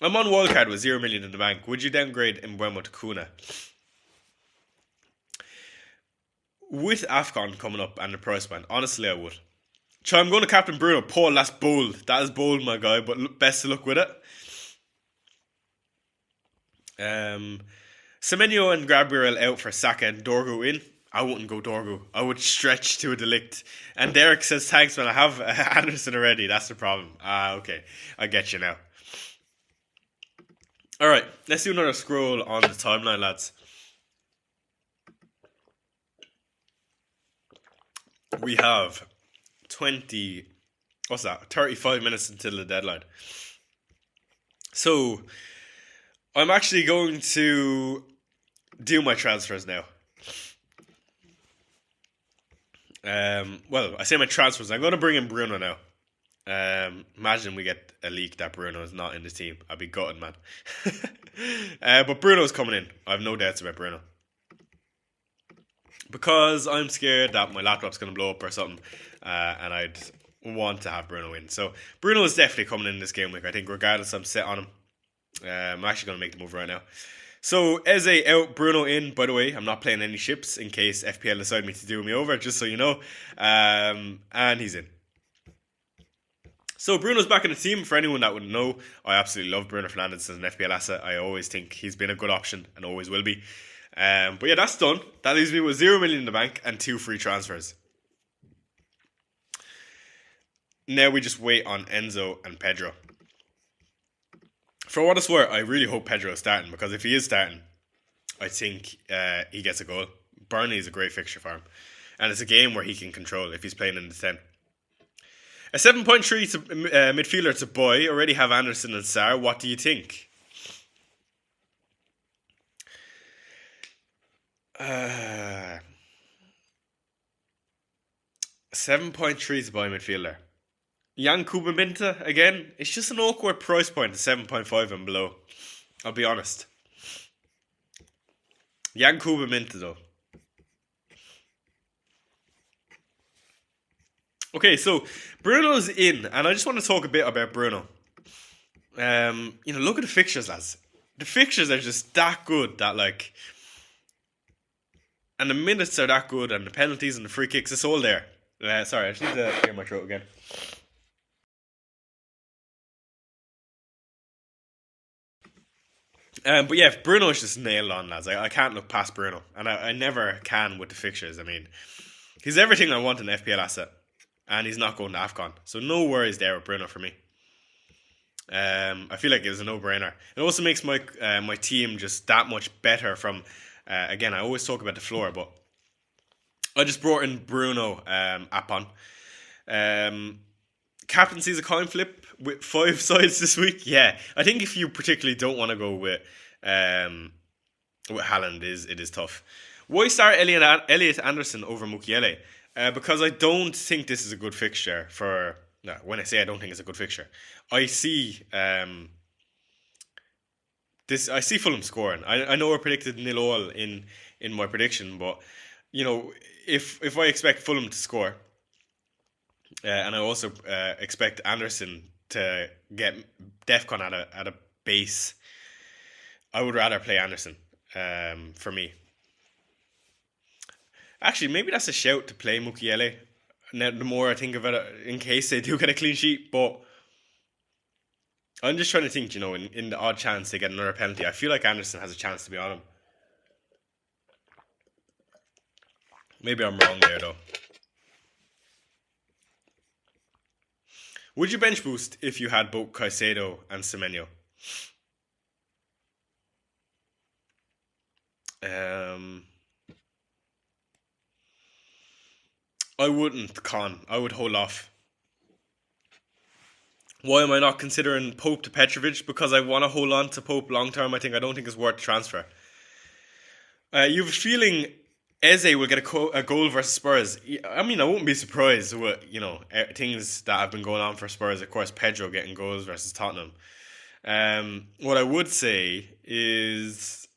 I'm on wildcard with 0 million in the bank. Would you downgrade Mbuemo to Kuna? With AFCON coming up and the price band, honestly, I would. So I'm going to captain Bruno. Paul, that's bold. That is bold, my guy, but best of luck with it. Semenyo and Gabriel out for Saka and Dorgu in. I wouldn't go Dorgu. I would stretch to a Delict. And Derek says, thanks, man. I have Anderson already. That's the problem. Okay. I get you now. Alright, let's do another scroll on the timeline, lads. We have 35 minutes until the deadline. So, I'm actually going to do my transfers now. I say my transfers. I'm going to bring in Bruno now. Imagine we get a leak that Bruno is not in the team. I'd be gutted, man. But Bruno's coming in. I have no doubts about Bruno. Because I'm scared that my laptop's going to blow up or something. And I'd want to have Bruno in. So Bruno is definitely coming in this game week. I think regardless, I'm set on him. I'm actually going to make the move right now. So Eze out, Bruno in. By the way, I'm not playing any ships in case FPL decide me to do me over, just so you know. And he's in. So Bruno's back in the team. For anyone that wouldn't know, I absolutely love Bruno Fernandes as an FPL asset. I always think he's been a good option and always will be. But yeah, that's done. That leaves me with 0 million in the bank and 2 free transfers. Now we just wait on Enzo and Pedro. For what it's worth, I really hope Pedro is starting, because if he is starting, I think he gets a goal. Burnley is a great fixture for him. And it's a game where he can control if he's playing in the 10. A 7.3 to midfielder to buy. Already have Anderson and Sarr. What do you think? 7.3 to buy midfielder. Jan Kuba-Minta, again, it's just an awkward price point, 7.5 and below. I'll be honest. Jan Kuba-Minta, though. Okay, so Bruno's in, and I just want to talk a bit about Bruno. Look at the fixtures, lads. The fixtures are just that good that, and the minutes are that good, and the penalties and the free kicks, it's all there. Sorry, I just need to clear my throat again. But yeah, Bruno's just nailed on, lads. I can't look past Bruno, and I never can with the fixtures. I mean, he's everything I want in an FPL asset, and he's not going to AFCON, so no worries there with Bruno for me. I feel like it was a no-brainer. It also makes my team just that much better from. Again, I always talk about the floor, but I just brought in Bruno app on. Captaincy's a coin flip with 5 sides this week. Yeah, I think if you particularly don't want to go with Haaland, it is tough. Why start Elliot Anderson over Mukiele? Because I don't think this is a good fixture for. No, when I say I don't think it's a good fixture, I see I see Fulham scoring. I know I predicted 0-0 in my prediction, but you know, if I expect Fulham to score, and I also expect Anderson to get Defcon at a base, I would rather play Anderson. For me, actually, maybe that's a shout to play Mukiele. Now, the more I think of it, in case they do get a clean sheet, but I'm just trying to think, in the odd chance they get another penalty, I feel like Anderson has a chance to be on him. Maybe I'm wrong there, though. Would you bench boost if you had both Caicedo and Semenyo? I wouldn't, Con. I would hold off. Why am I not considering Pope to Petrovic? Because I want to hold on to Pope long term. I don't think it's worth transfer. You have a feeling Eze will get a goal versus Spurs. I mean, I wouldn't be surprised with things that have been going on for Spurs. Of course, Pedro getting goals versus Tottenham. What I would say is,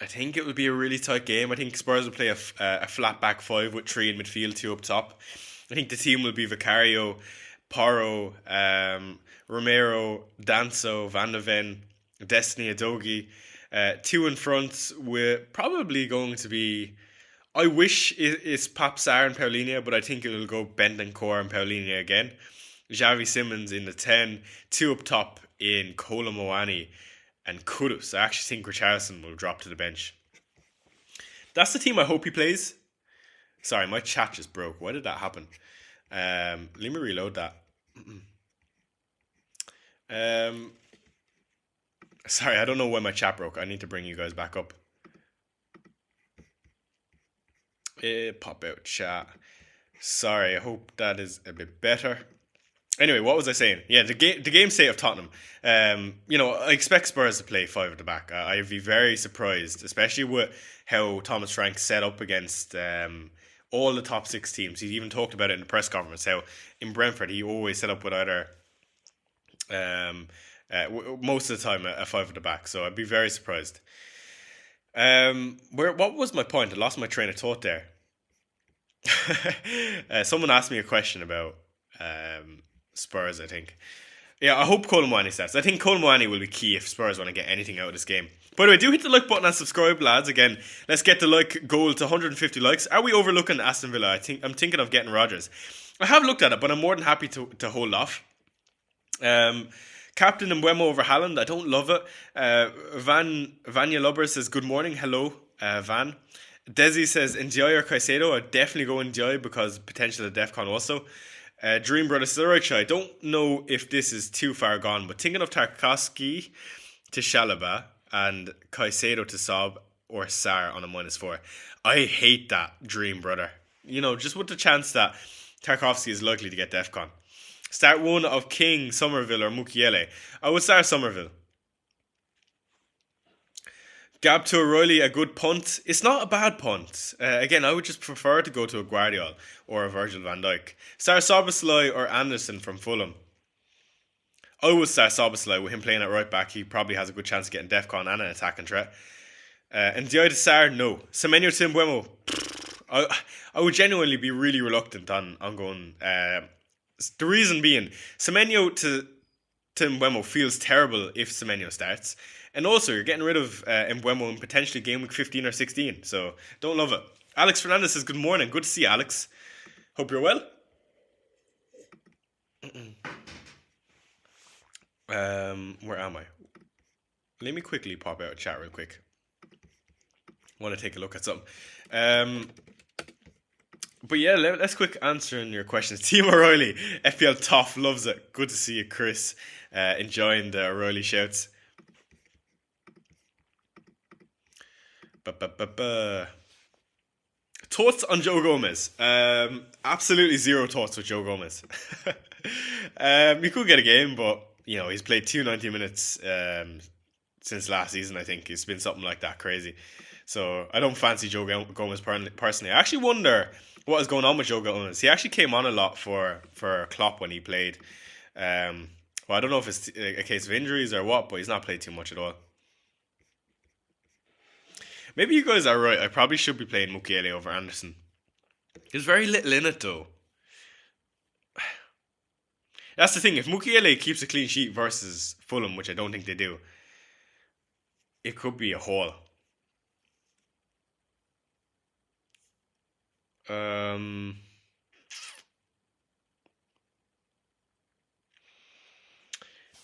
I think it will be a really tight game. I think Spurs will play a flat back five with three in midfield, two up top. I think the team will be Vicario, Porro, Romero, Danso, Van de Ven, Destiny, Adogi. Two in front, we're probably going to be... I wish it's Pap Sarr and Paulinho, but I think it'll go Bentancur and Paulinho again. Xavi Simons in the 10, two up top in Kolo Muani and Kudus. I actually think Richarlison will drop to the bench. That's the team I hope he plays. Sorry, my chat just broke. Why did that happen? Let me reload that. Sorry, I don't know when my chat broke. I need to bring you guys back up. Pop out chat. Sorry, I hope that is a bit better. Anyway, what was I saying? Yeah, the game state of Tottenham. I expect Spurs to play five at the back. I'd be very surprised, especially with how Thomas Frank set up against all the top six teams. He even talked about it in the press conference, how in Brentford he always set up with either most of the time a five at the back. So I'd be very surprised. What was my point? I lost my train of thought there. Someone asked me a question about Spurs, I think. Yeah, I hope Kolo Muani starts. I think Kolo Muani will be key if Spurs want to get anything out of this game. By the way, do hit the like button and subscribe, lads. Again, let's get the like goal to 150 likes. Are we overlooking Aston Villa? I'm thinking of getting Rodgers. I have looked at it, but I'm more than happy to hold off. Captain Mbeumo over Haaland, I don't love it. Vanya Lubber says, good morning. Hello, Van. Desi says, enjoy your Caicedo. I'd definitely go enjoy because potential of DEFCON also. Dream Brother says, alright, I don't know if this is too far gone, but thinking of Tarkowski to Shalaba and Caicedo to Sob or Sarr on a -4. I hate that, Dream Brother. Just with the chance that Tarkowski is likely to get DEFCON. Start one of King, Somerville or Mukiele. I would start Somerville. Gab to O'Reilly, a good punt. It's not a bad punt. Again, I would just prefer to go to a Guardiola or a Virgil van Dijk. Start Szoboszlai or Anderson from Fulham. I would start Szoboszlai with him playing at right back. He probably has a good chance of getting DEFCON and an attacking threat. And Diai to Sarr, no. Semenyo to Mbeumo. I would genuinely be really reluctant on going... the reason being, Semenyo to Mbeumo feels terrible if Semenyo starts. And also, you're getting rid of Mbeumo in potentially game week 15 or 16. So, don't love it. Alex Fernandez says, good morning. Good to see you, Alex. Hope you're well. Where am I? Let me quickly pop out a chat real quick. I want to take a look at something. But yeah, let's quick answering your questions. Team O'Reilly, FPL Toff loves it. Good to see you, Chris. Enjoying the O'Reilly shouts. Thoughts on Joe Gomez? Absolutely zero thoughts with Joe Gomez. He could get a game, but he's played 290 minutes since last season. I think it's been something like that crazy. So I don't fancy Joe Gomez personally. I actually wonder what is going on with Joe Gomez. He actually came on a lot for Klopp when he played. Well, I don't know if it's a case of injuries or what, but he's not played too much at all. Maybe you guys are right. I probably should be playing Mukiele over Anderson. There's very little in it though. That's the thing. If Mukiele keeps a clean sheet versus Fulham, which I don't think they do, it could be a haul.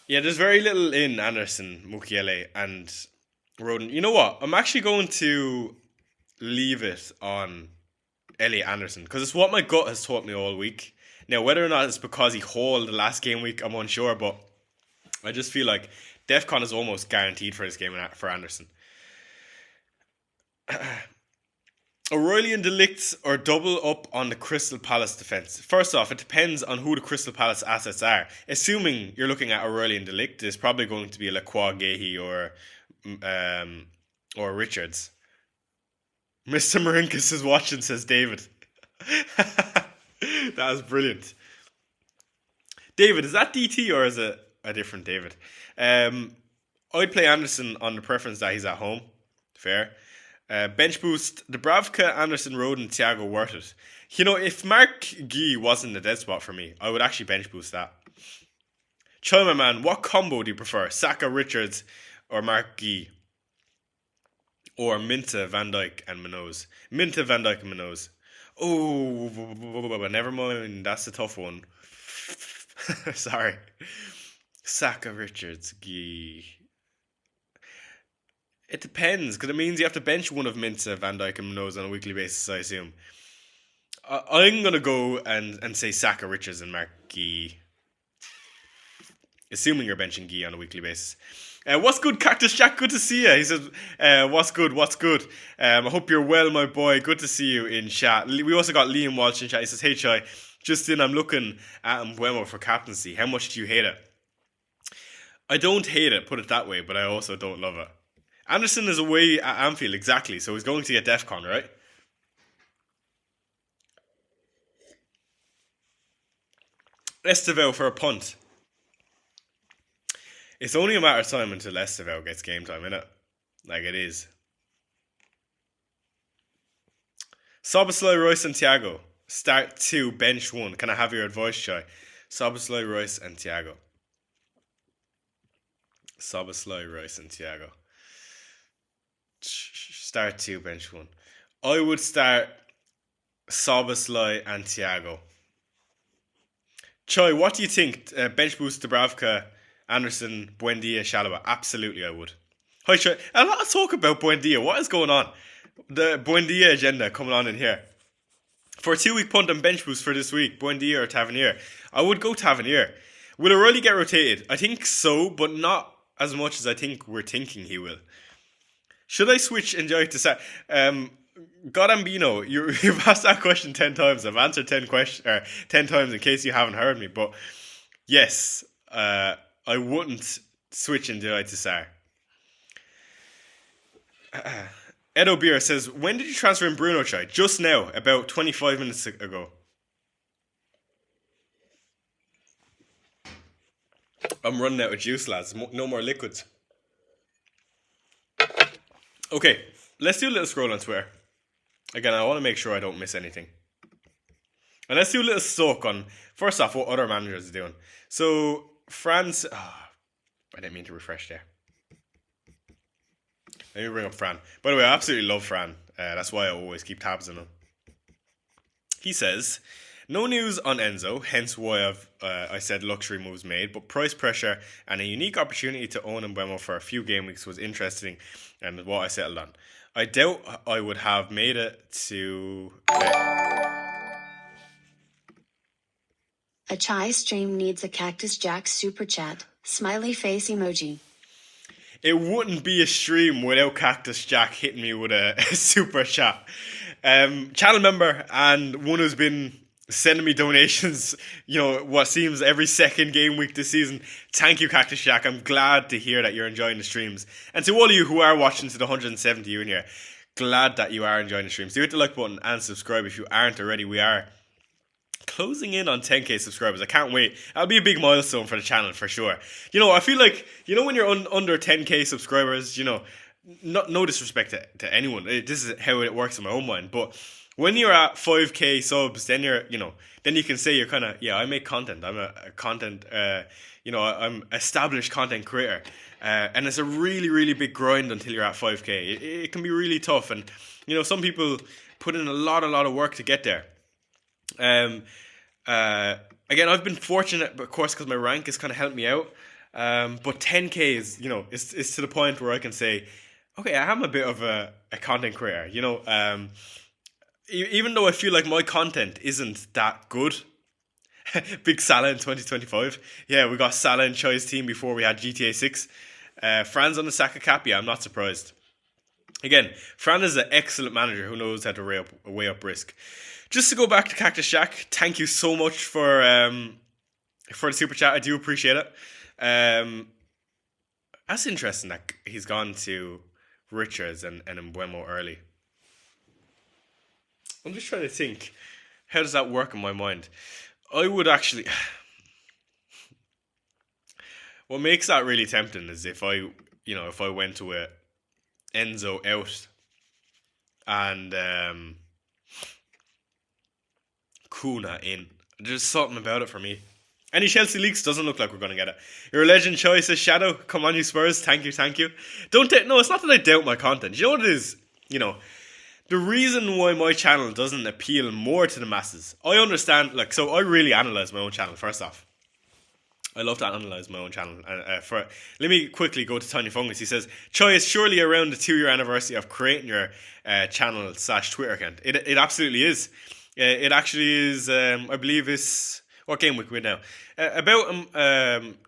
Yeah, there's very little in Anderson, Mukiele, and Roden. You know what? I'm actually going to leave it on Elliot Anderson because it's what my gut has taught me all week. Now, whether or not it's because he hauled the last game week, I'm unsure, but I just feel like DEFCON is almost guaranteed for this game for Anderson. O'Reilly and Delict or double up on the Crystal Palace defence. First off, it depends on who the Crystal Palace assets are. Assuming you're looking at O'Reilly and Delict, it's probably going to be Lacroix, Gahey or Richards. Mr. Marinkus is watching, says David. That was brilliant. David, is that DT or is it a different David? I'd play Anderson on the preference that he's at home. Fair. Bench boost, Dubravka, Anderson, Roden, Thiago, worth it. You know, if Mark Guy wasn't a dead spot for me, I would actually bench boost that. Chilma man, what combo do you prefer? Saka, Richards, or Mark Guy? Or Minta, Van Dijk, and Minoz? Minta, Van Dijk, and Minoz. Oh, never mind. That's a tough one. Sorry. Saka, Richards, Guy. It depends, because it means you have to bench one of Minta, Van Dijk, and Minoz on a weekly basis, I assume. I'm going to go and say Saka, Richards, and Mark Guy. Assuming you're benching Guy on a weekly basis. What's good, Cactus Jack? Good to see you. He says, what's good? I hope you're well, my boy. Good to see you in chat. We also got Liam Walsh in chat. He says, hey, Chai, just in, I'm looking at Mbuemo for captaincy. How much do you hate it? I don't hate it, put it that way, but I also don't love it. Anderson is away at Anfield, exactly, so he's going to get DEFCON, right? Esteval for a punt. It's only a matter of time until Esteval gets game time, innit? Like it is. Szoboszlai, Royce, and Thiago. Start 2, bench 1. Can I have your advice, Chai? Szoboszlai, Royce, and Thiago. Szoboszlai, Royce, and Thiago. Start 2, bench 1. I would start Szoboszlai and Thiago. Chai, what do you think? Bench boost Dubravka, Anderson, Buendia, Shalaba. Absolutely, I would. Hi, Chai. A lot of talk about Buendia. What is going on? The Buendia agenda coming on in here. For a 2-week punt and bench boost for this week, Buendia or Tavernier? I would go Tavernier. Will O'Reilly get rotated? I think so, but not as much as I think we're thinking he will. Should I switch Enjoy to set? Godambino, you've asked that question 10 times. I've answered 10 times in case you haven't heard me. But yes, I wouldn't switch Enjoy to Sar. Edo Beer says, when did you transfer in Bruno, Chai? Just now, about 25 minutes ago. I'm running out of juice, lads. No more liquids. Okay, let's do a little scroll on Twitter. Again, I want to make sure I don't miss anything. And let's do a little soak on, first off, what other managers are doing. So, France... Oh, I didn't mean to refresh there. Let me bring up Fran. By the way, I absolutely love Fran. That's why I always keep tabs on him. He says, no news on Enzo, hence why I said luxury moves made, but price pressure and a unique opportunity to own Mbuemo for a few game weeks was interesting and what I settled on. I doubt I would have made it to... A Chai stream needs a Cactus Jack super chat. Smiley face emoji. It wouldn't be a stream without Cactus Jack hitting me with a super chat. Channel member and one who's been sending me donations, what seems every second game week this season. Thank you, Cactus Jack. I'm glad to hear that you're enjoying the streams. And to all of you who are watching, to the 170 you in here, glad that you are enjoying the streams. Do hit the like button and subscribe if you aren't already. We are closing in on 10k subscribers. I can't wait. That'll be a big milestone for the channel for sure. I feel like, when you're under 10k subscribers, no disrespect to anyone. This is how it works in my own mind. But when you're at 5k subs, then then you can say you're kind of, yeah, I make content. I'm a content, I'm established content creator. And it's a really, really big grind until you're at 5k. It can be really tough. And, some people put in a lot of work to get there. Again, I've been fortunate, of course, because my rank has kind of helped me out. But 10k is, is to the point where I can say, okay, I am a bit of a content creator. Even though I feel like my content isn't that good. Big Salah in 2025. Yeah, we got Salah in Choi's team before we had GTA 6. Fran's on the Saka cap. Yeah, I'm not surprised. Again, Fran is an excellent manager who knows how to weigh up risk. Just to go back to Cactus Shack, thank you so much for the super chat. I do appreciate it. That's interesting that he's gone to Richards and Mbuemo early. I'm just trying to think, how does that work in my mind? I would actually... What makes that really tempting is if I went to a Enzo out and Kuna in. There's something about it for me. Any Chelsea leaks doesn't look like we're going to get it. You're a legend, Choice says Shadow. Come on, you Spurs. Thank you. No, it's not that I doubt my content. You know what it is? The reason why my channel doesn't appeal more to the masses, I understand, so I really analyse my own channel, first off. I love to analyse my own channel. Let me quickly go to Tiny Fungus. He says, Choi is surely around the 2-year anniversary of creating your channel / Twitter account. It absolutely is. It actually is, I believe it's, what game week we're now? About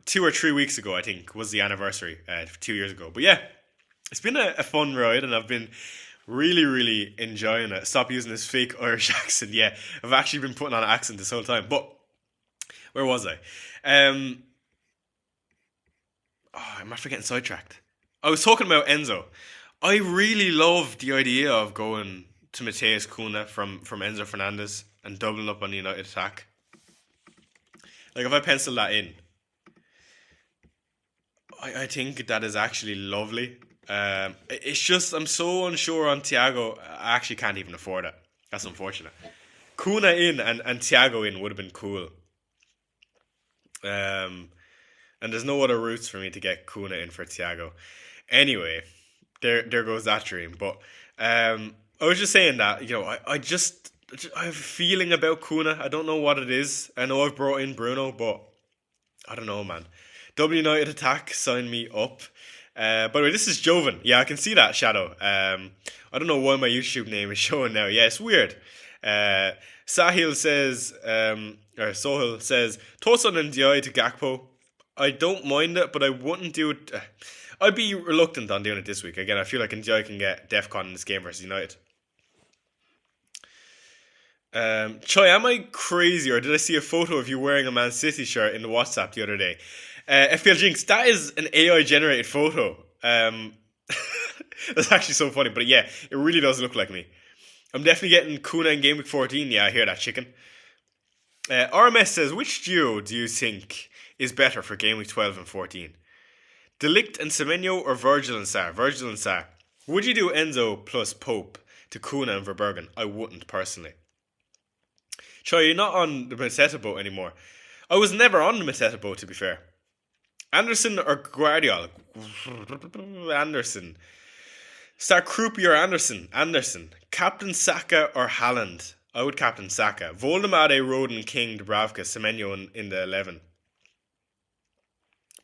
2 or 3 weeks ago, I think, was the anniversary, 2 years ago. But yeah, it's been a fun ride, and I've been really, really enjoying it. Stop using this fake Irish accent. Yeah, I've actually been putting on an accent this whole time. But where was I? Am I forgetting sidetracked? I was talking about Enzo. I really love the idea of going to Mateus Cunha from Enzo Fernandez and doubling up on the United attack. If I pencil that in, I think that is actually lovely. It's just I'm so unsure on Thiago. I actually can't even afford it. That's unfortunate. Cunha in and Thiago in would have been cool. And there's no other routes for me to get Cunha in for Thiago. Anyway, there goes that dream. But I was just saying that, I have a feeling about Cunha. I don't know what it is. I know I've brought in Bruno, but I don't know, man. W United attack, sign me up. By the way, this is Joven. Yeah, I can see that, Shadow. I don't know why my YouTube name is showing now. Yeah, it's weird. Sohil says, Tosun and Di to Gakpo. I don't mind it, but I wouldn't do it. I'd be reluctant on doing it this week. Again, I feel like Ndi can get DEFCON in this game versus United. Choi, am I crazy, or did I see a photo of you wearing a Man City shirt in the WhatsApp the other day? FPL Jinx, that is an AI generated photo. That's actually so funny, but yeah, it really does look like me. I'm definitely getting Cunha in Game Week 14. Yeah, I hear that, chicken. RMS says, which duo do you think is better for Game Week 12 and 14? De Ligt and Semenyo or Virgil and Sarr? Virgil and Sarr. Would you do Enzo plus Pope to Cunha and Verbergen? I wouldn't, personally. Choi, you're not on the Mateta boat anymore. I was never on the Mateta boat, to be fair. Anderson or Guardiola? Anderson. Start Krupi or Anderson? Anderson. Captain Saka or Haaland? I would captain Saka. Voldemade, Rodin, King, Dubravka, Semenyo in the 11.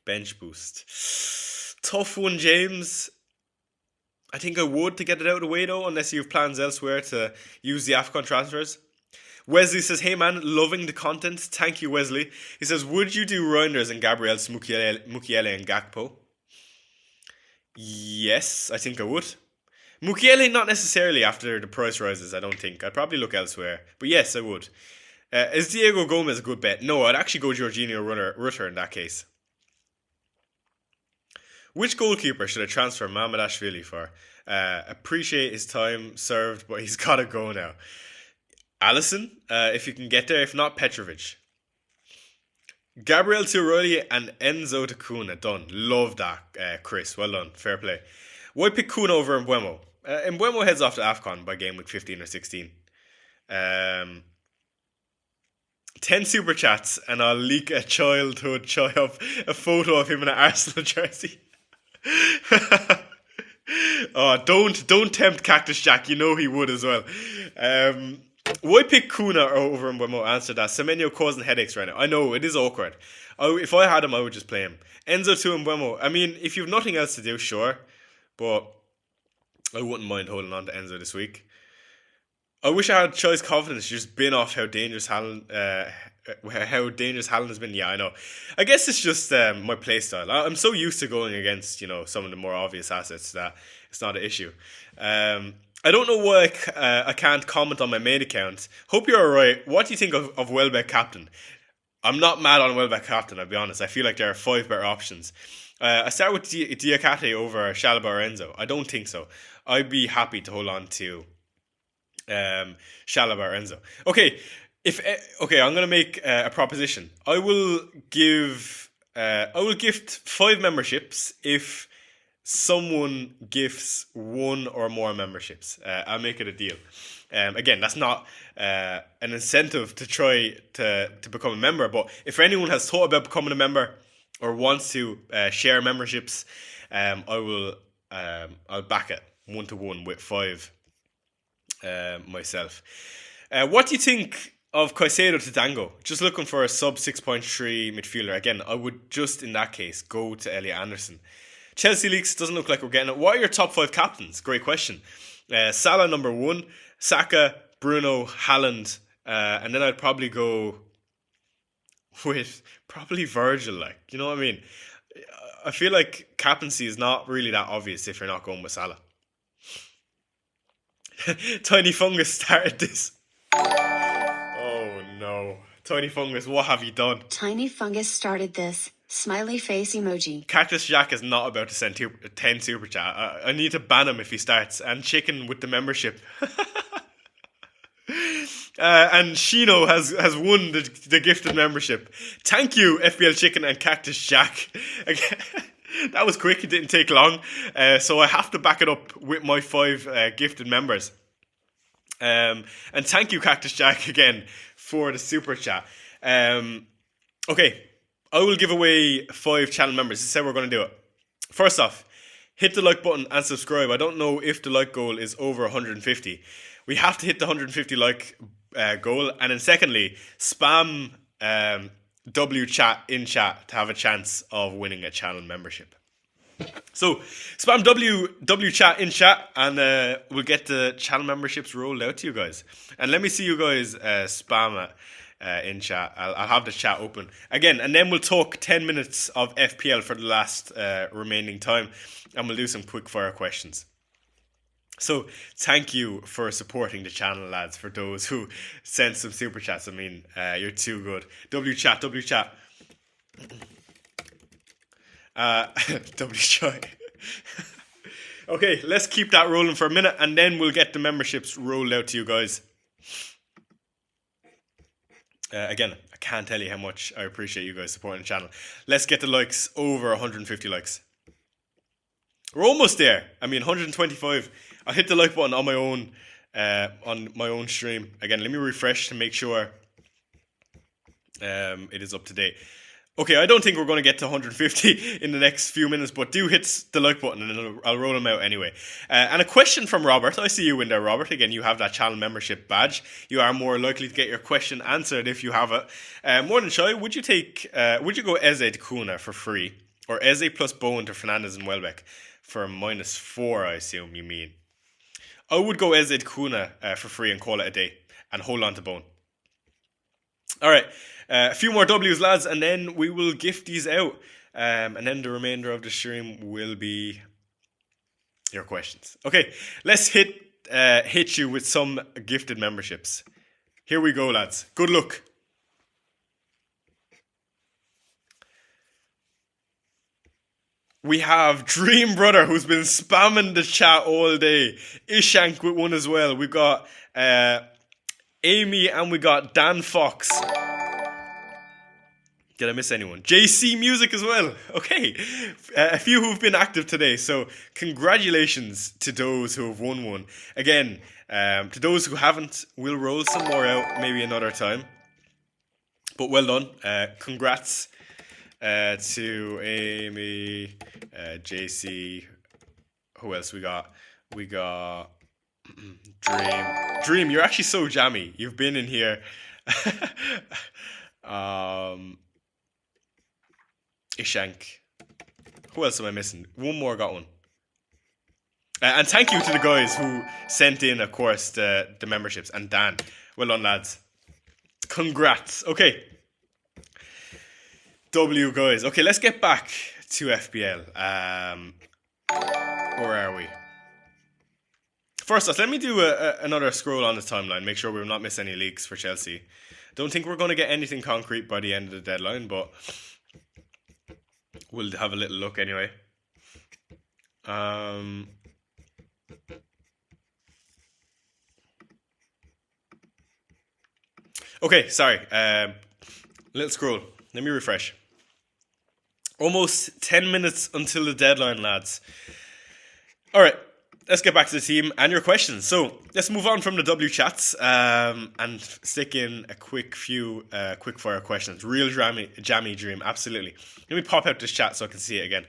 Bench boost. Tough one, James. I think I would to get it out of the way, though, unless you have plans elsewhere to use the AFCON transfers. Wesley says, hey man, loving the content. Thank you, Wesley. He says, would you do Reinders and Gabriel Mukiele and Gakpo? Yes, I think I would. Mukiele, not necessarily after the price rises, I don't think. I'd probably look elsewhere. But yes, I would. Is Diego Gomez a good bet? No, I'd actually go Jorginho Rutter in that case. Which goalkeeper should I transfer Mamardashvili for? Appreciate his time served, but he's got to go now. Alisson, if you can get there. If not, Petrovic. Gabriel to O'Reilly and Enzo to Cunha. Done. Love that, Chris. Well done. Fair play. Why pick Kuna over Mbuemo? Mbuemo heads off to AFCON by game week 15 or 16. 10 super chats and I'll leak a childhood a photo of him in an Arsenal jersey. Oh, don't tempt Cactus Jack. You know he would as well. Why pick Kuna over Mbuemo? Answer that. Semenyo causing headaches right now. I know, it is awkward. If I had him, I would just play him. Enzo to Mbuemo. I mean, if you've nothing else to do, sure. But I wouldn't mind holding on to Enzo this week. I wish I had choice confidence. Just been off how dangerous Haaland has been. Yeah, I know. I guess it's just my playstyle. I'm so used to going against some of the more obvious assets that it's not an issue. I don't know why I can't comment on my main account. Hope you're alright. What do you think of Welbeck captain? I'm not mad on Welbeck captain, I'll be honest. I feel like there are 5 better options. I start with Diakate over Shalaba or Enzo. I don't think so. I'd be happy to hold on to Shalaba or Enzo. Okay, I'm gonna make a proposition. I will gift 5 memberships if someone gifts 1 or more memberships. I'll make it a deal. Again, that's not an incentive to try to become a member, but if anyone has thought about becoming a member or wants to share memberships, I'll back it 1-to-1 with 5 myself. What do you think of Caicedo to Dango? Just looking for a sub 6.3 midfielder. Again, I would just in that case go to Elliot Anderson. Chelsea leaks, doesn't look like we're getting it. What are your top 5 captains? Great question. Salah number 1, Saka, Bruno, Haaland, and then I'd probably go with probably Virgil. Like, you know what I mean? I feel like captaincy is not really that obvious if you're not going with Salah. Tiny Fungus started this. Oh no. Tiny Fungus, what have you done? Tiny Fungus started this. Smiley face emoji. Cactus Jack is not about to send 10 super chat. I need to ban him if he starts. And Chicken with the membership. And Shino has won the gifted membership. Thank you, FPL Chicken and Cactus Jack. That was quick. It didn't take long. So I have to back it up with my 5 gifted members. And thank you, Cactus Jack, again for the super chat. Okay. I will give away 5 channel members. This is how we're going to do it. First off, hit the like button and subscribe. I don't know if the like goal is over 150. We have to hit the 150 like goal. And then secondly, spam W chat in chat to have a chance of winning a channel membership. So spam W chat in chat and we'll get the channel memberships rolled out to you guys. And let me see you guys spam it. In chat. I'll have the chat open again, and then we'll talk 10 minutes of FPL for the last remaining time, and we'll do some quick fire questions. So thank you for supporting the channel, lads, for those who sent some super chats. I mean, you're too good. W chat W chat. Okay, let's keep that rolling for a minute, and then we'll get the memberships rolled out to you guys. Again, I can't tell you how much I appreciate you guys supporting the channel. Let's get the likes over 150 likes. We're almost there. I mean, 125. I'll hit the like button on my own stream. Again, let me refresh to make sure it is up to date. Okay, I don't think we're going to get to 150 in the next few minutes, but do hit the like button and I'll roll them out anyway. And a question from Robert. I see you in there, Robert. Again, you have that channel membership badge. You are more likely to get your question answered if you have it. More than shy, would you go Eze to Kuna for free? Or Eze plus Bowen to Fernandez and Welbeck for -4, I assume you mean. I would go Eze to Kuna for free and call it a day and hold on to Bowen. Alright. A few more W's, lads, and then we will gift these out. And then the remainder of the stream will be your questions. Okay, let's hit you with some gifted memberships. Here we go, lads. Good luck. We have Dream Brother, who's been spamming the chat all day. Ishank with one as well. We've got Amy and we got Dan Fox. Did I miss anyone? JC Music as well. Okay. A few who've been active today. So congratulations to those who have won one. Again, to those who haven't, we'll roll some more out maybe another time. But well done. Congrats to Amy, JC. Who else we got? We got Dream. Dream, you're actually so jammy. You've been in here. Ishank. Who else am I missing? One more got one. And thank you to the guys who sent in, of course, the memberships. And Dan. Well done, lads. Congrats. Okay. W, guys. Okay, let's get back to FPL. Where are we? First off, let me do another scroll on the timeline. Make sure we're not missing any leaks for Chelsea. Don't think we're going to get anything concrete by the end of the deadline, but we'll have a little look anyway. Okay, sorry. Little scroll. Let me refresh. Almost 10 minutes until the deadline, lads. All right, let's get back to the team and your questions. So let's move on from the W chats and stick in a quick few quick fire questions. Real jammy dream, absolutely. Let me pop out this chat so I can see it again.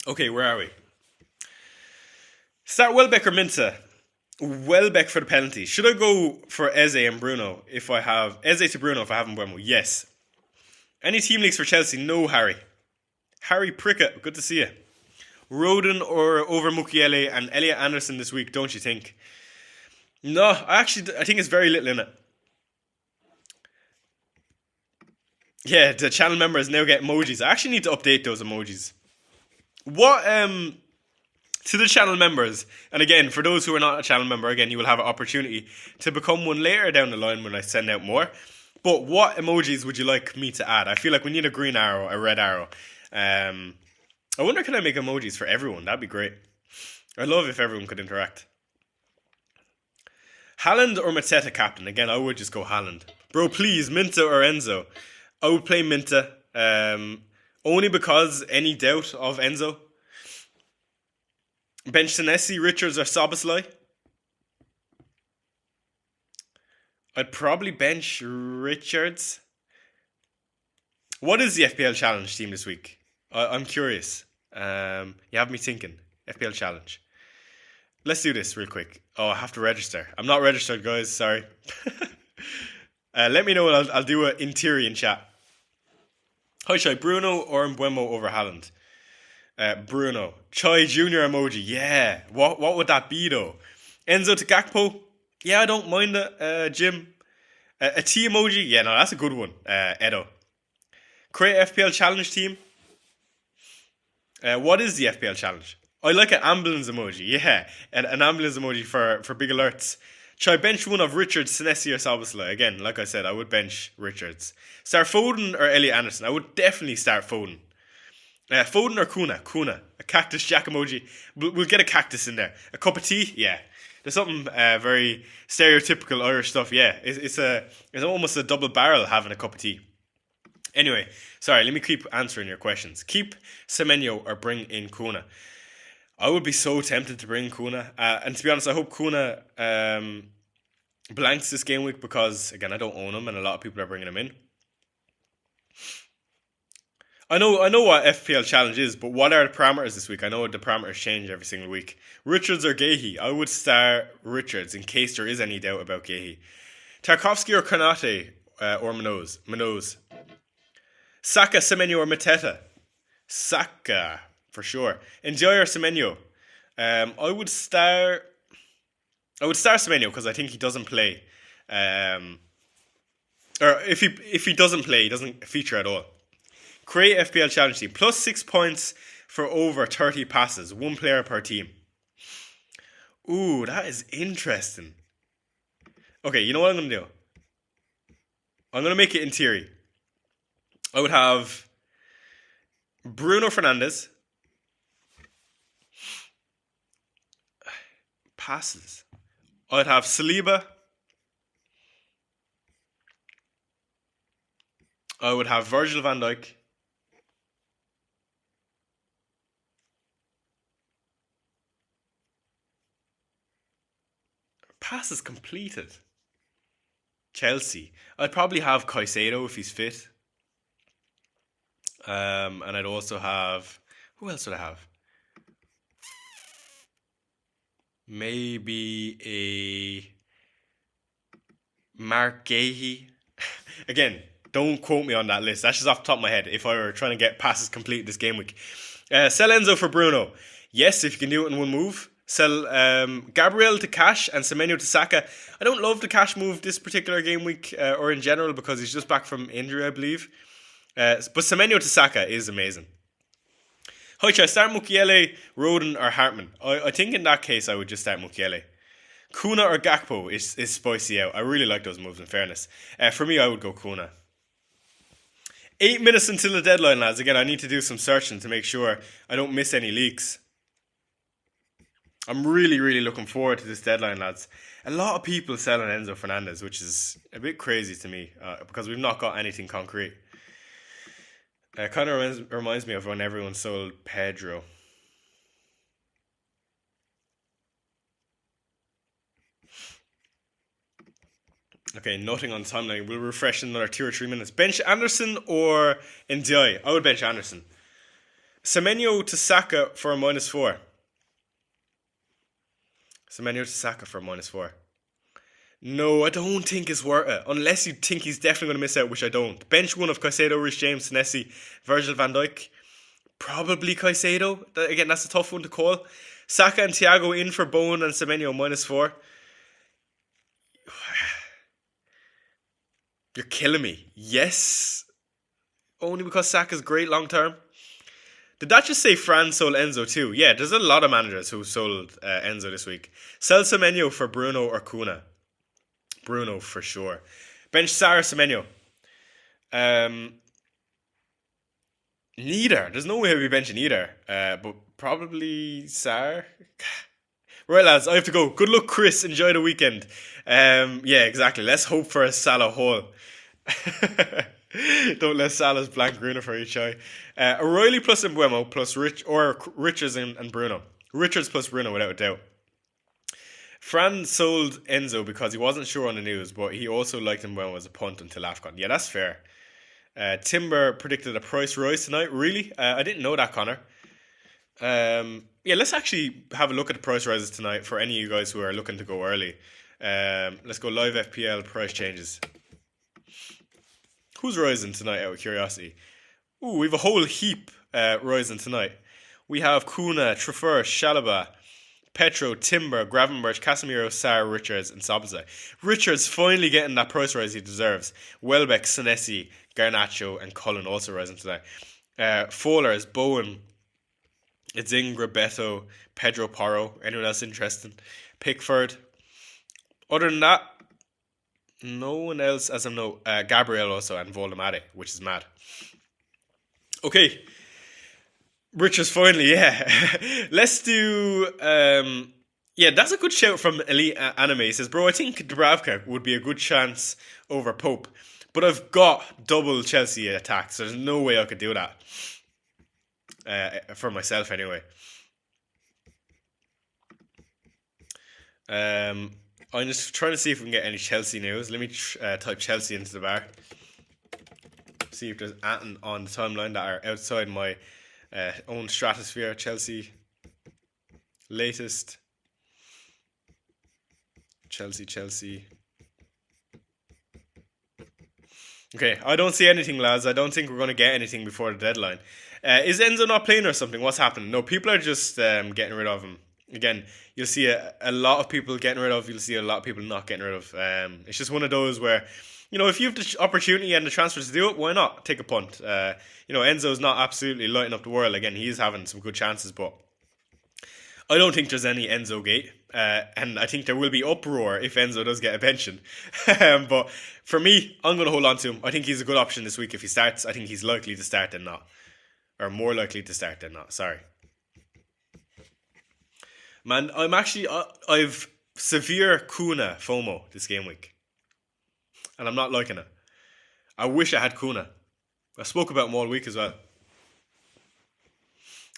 Okay, where are we? Start Welbeck or Minta? Welbeck for the penalty. Should I go for Eze and Bruno if I have Eze to Bruno if I have Mbeumo? Yes. Any team leaks for Chelsea? No, Harry. Harry Prickett, good to see you. Rodon or over Mukiele and Elliot Anderson this week, don't you think? No, I think it's very little in it. Yeah, the channel members now get emojis. I actually need to update those emojis. What, to the channel members, and again, for those who are not a channel member, again, you will have an opportunity to become one later down the line when I send out more. But what emojis would you like me to add? I feel like we need a green arrow, a red arrow. I wonder, can I make emojis for everyone? That'd be great. I'd love if everyone could interact. Haaland or Mateta captain? Again, I would just go Haaland. Bro, please, Minta or Enzo? I would play Minta. Only because any doubt of Enzo. Bench Senesi, Richards or Szoboszlai? I'd probably bench Richards. What is the FPL challenge team this week? I'm curious. You have me thinking. FPL challenge. Let's do this real quick. Oh, I have to register. I'm not registered, guys. Sorry. Let me know. I'll do an interior in chat. Hi, Chai. Bruno or Mbeumo over Haaland? Bruno. Chai Junior emoji. Yeah. What would that be though? Enzo to Gakpo? Yeah, I don't mind it. Jim. A T emoji? Yeah, no, that's a good one. Edo. Create FPL challenge team. What is the FPL challenge? I like an ambulance emoji. Yeah, an ambulance emoji for big alerts. Should I bench one of Richards, Senesi or Szoboszlai? Again, like I said, I would bench Richards. Start Foden or Elliot Anderson? I would definitely start Foden. Foden or Kuna? Kuna. A cactus jack emoji. We'll get a cactus in there. A cup of tea? Yeah. There's something very stereotypical Irish stuff. Yeah, it's almost a double barrel having a cup of tea. Anyway, sorry, let me keep answering your questions. Keep Semenyo or bring in Kuna? I would be so tempted to bring Kuna. And to be honest, I hope Kuna blanks this game week because, again, I don't own him and a lot of people are bringing him in. I know what FPL challenge is, but what are the parameters this week? I know the parameters change every single week. Richards or Gahey? I would start Richards in case there is any doubt about Gahey. Tarkovsky or Konate or Manoz? Saka, Semenyo or Mateta? Saka, for sure. Enjoy or Semenyo? I would start Semenyo because I think he doesn't play. Or if he doesn't play, he doesn't feature at all. Create FPL challenge team. Plus 6 points for over 30 passes. One player per team. Ooh, that is interesting. Okay, you know what I'm going to do? I'm going to make it in theory. I would have Bruno Fernandes. Passes. I'd have Saliba. I would have Virgil van Dijk. Passes completed. Chelsea. I'd probably have Caicedo if he's fit. And I'd also have... Who else would I have? Maybe a Mark Gahey. Again, don't quote me on that list. That's just off the top of my head if I were trying to get passes complete this game week. Sell Enzo for Bruno. Yes, if you can do it in one move. Sell Gabriel to Cash and Semenyo to Saka. I don't love the Cash move this particular game week or in general because he's just back from injury, I believe. But Semenyo to Saka is amazing. Hi, should I start Mukiele, Rodon or Hartman? I think in that case I would just start Mukiele. Kuna or Gakpo is spicy out. I really like those moves in fairness. For me, I would go Kuna. 8 minutes until the deadline, lads. Again, I need to do some searching to make sure I don't miss any leaks. I'm really, really looking forward to this deadline, lads. A lot of people selling Enzo Fernandez, which is a bit crazy to me because we've not got anything concrete. Kind of reminds me of when everyone sold Pedro. Okay, nothing on timeline. We'll refresh in another 2 or 3 minutes. Bench Anderson or Ndiaye? I would bench Anderson. Semenyo to Saka for a -4. Semenyo to Saka for a -4. No, I don't think it's worth it. Unless you think he's definitely going to miss out, which I don't. Bench one of Caicedo, Reece James, Senesi, Virgil van Dijk. Probably Caicedo. Again, that's a tough one to call. Saka and Thiago in for Bowen and Semenyo -4. You're killing me. Yes. Only because Saka's great long term. Did that just say Fran sold Enzo too? Yeah, there's a lot of managers who sold Enzo this week. Sell Semenyo for Bruno or Kuna. Bruno for sure. Bench Sarr, Semenyo. Neither. There's no way I'll be benching either. But probably Sarr. Right, lads, I have to go. Good luck, Chris. Enjoy the weekend. Yeah, exactly. Let's hope for a Salah haul. Don't let Salah's blank Bruno for each eye. O'Reilly plus Mbuemo plus Richards and Bruno. Richards plus Bruno without a doubt. Fran sold Enzo because he wasn't sure on the news, but he also liked Mbuemo as a punt until AFCON. Yeah, that's fair. Timber predicted a price rise tonight. Really? I didn't know that, Connor. Yeah, let's actually have a look at the price rises tonight for any of you guys who are looking to go early. Let's go live FPL price changes. Who's rising tonight out of curiosity? Ooh, we have a whole heap rising tonight. We have Kuna, Trafford, Shalaba, Petro, Timber, Gravenberch, Casemiro, Sarr, Richards, and Sabazai. Richards finally getting that price rise he deserves. Welbeck, Senesi, Garnacho, and Cullen also rising tonight. Fallers, Bowen, Idzingra, Beto, Pedro Porro. Anyone else interested? Pickford. Other than that, no one else as I know. Gabriel also and Voldemade, which is mad. Okay. Richards finally, yeah. Let's do... yeah, that's a good shout from Elite Anime. He says, bro, I think Dubravka would be a good chance over Pope. But I've got double Chelsea attacks, so there's no way I could do that. For myself, anyway. I'm just trying to see if we can get any Chelsea news. Let me type Chelsea into the bar. See if there's anything on the timeline that are outside my own stratosphere. Chelsea. Latest. Chelsea. Okay, I don't see anything, lads. I don't think we're going to get anything before the deadline. Is Enzo not playing or something? What's happening? No, people are just getting rid of him. Again, you'll see a lot of people getting rid of. You'll see a lot of people not getting rid of. It's just one of those where, if you have the opportunity and the transfers to do it, why not take a punt? Enzo's not absolutely lighting up the world. Again, he's having some good chances, but I don't think there's any Enzo gate. And I think there will be uproar if Enzo does get a pension. But for me, I'm going to hold on to him. I think he's a good option this week if he starts. I think he's likely to start than not. Or more likely to start than not. Sorry. Man, I've severe Kuna FOMO this game week. And I'm not liking it. I wish I had Kuna. I spoke about him all week as well.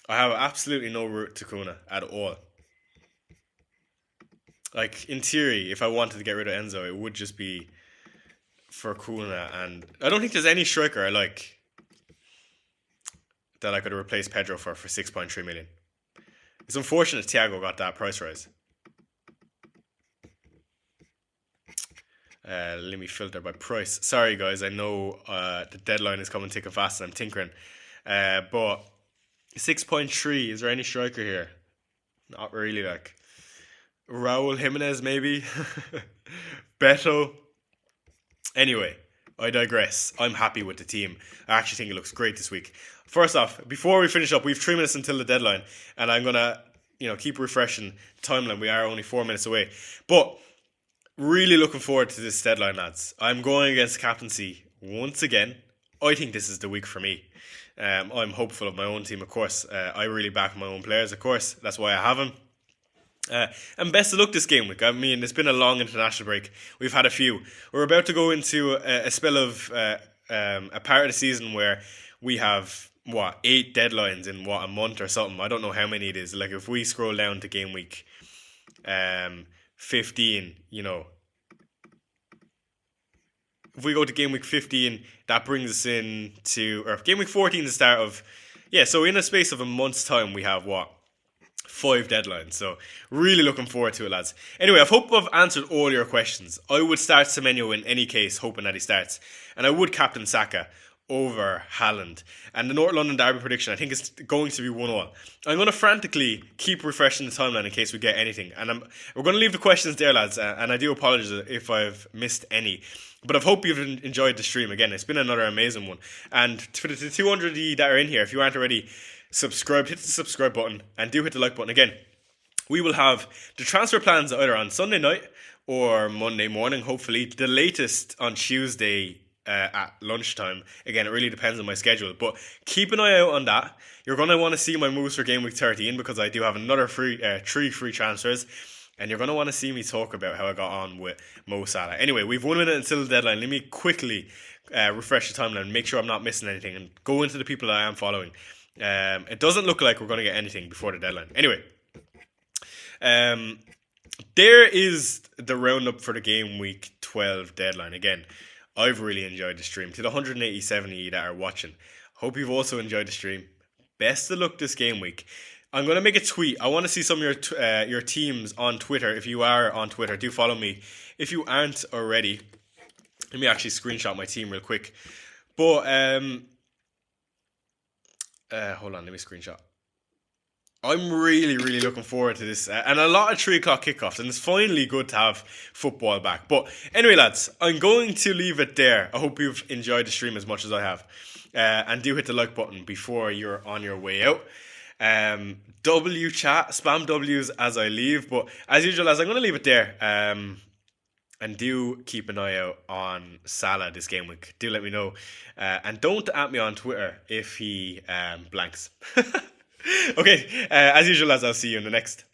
I have absolutely no route to Kuna at all. Like, in theory, if I wanted to get rid of Enzo, it would just be for Kuna, and I don't think there's any striker I like that I could replace Pedro for 6.3 million. It's unfortunate Thiago got that price rise. Let me filter by price. Sorry, guys, I know the deadline is coming thick and fast and I'm tinkering. But 6.3, is there any striker here? Not really, like. Raul Jimenez, maybe? Beto? Anyway, I digress. I'm happy with the team. I actually think it looks great this week. First off, before we finish up, we have 3 minutes until the deadline, and I'm gonna, keep refreshing the timeline. We are only 4 minutes away, but really looking forward to this deadline, lads. I'm going against captaincy once again. I think this is the week for me. I'm hopeful of my own team, of course. I really back my own players, of course. That's why I have them. And best of luck this game week. I mean, it's been a long international break. We've had a few. We're about to go into a spell of a part of the season where we have 8 deadlines in a month or something. I don't know how many it is. Like, if we scroll down to game week 15, if we go to game week 15, that brings us in to, or game week 14, the start of, so in a space of a month's time, we have 5 deadlines. So really looking forward to it, lads. Anyway, I hope I've answered all your questions. I would start Semenyo in any case, hoping that he starts. And I would captain Saka over Haaland. And the North London derby prediction, I think it's going to be 1-1. I'm going to frantically keep refreshing the timeline in case we get anything. And we're going to leave the questions there, lads. And I do apologise if I've missed any. But I hope you've enjoyed the stream. Again, it's been another amazing one. And for the 200 that are in here, if you aren't already subscribed, hit the subscribe button and do hit the like button. Again, we will have the transfer plans either on Sunday night or Monday morning, hopefully. The latest on Tuesday at lunchtime. Again, it really depends on my schedule. But keep an eye out on that. You're going to want to see my moves for game week 13 because I do have another 3 free transfers. And you're going to want to see me talk about how I got on with Mo Salah. Anyway, we've 1 minute until the deadline. Let me quickly refresh the timeline and make sure I'm not missing anything and go into the people that I am following. It doesn't look like we're going to get anything before the deadline. Anyway, there is the roundup for the game week 12 deadline. Again, I've really enjoyed the stream. To the 187 of you that are watching, hope you've also enjoyed the stream. Best of luck this game week. I'm going to make a tweet. I want to see some of your teams on Twitter. If you are on Twitter, do follow me. If you aren't already, let me actually screenshot my team real quick. But hold on, let me screenshot. I'm really, really looking forward to this. And a lot of 3 o'clock kickoffs. And it's finally good to have football back. But anyway, lads, I'm going to leave it there. I hope you've enjoyed the stream as much as I have. And do hit the like button before you're on your way out. W chat, spam W's as I leave. But as usual, lads, I'm going to leave it there. And do keep an eye out on Salah this game week. Do let me know. And don't at me on Twitter if he blanks. Okay, as usual, lads, I'll see you in the next.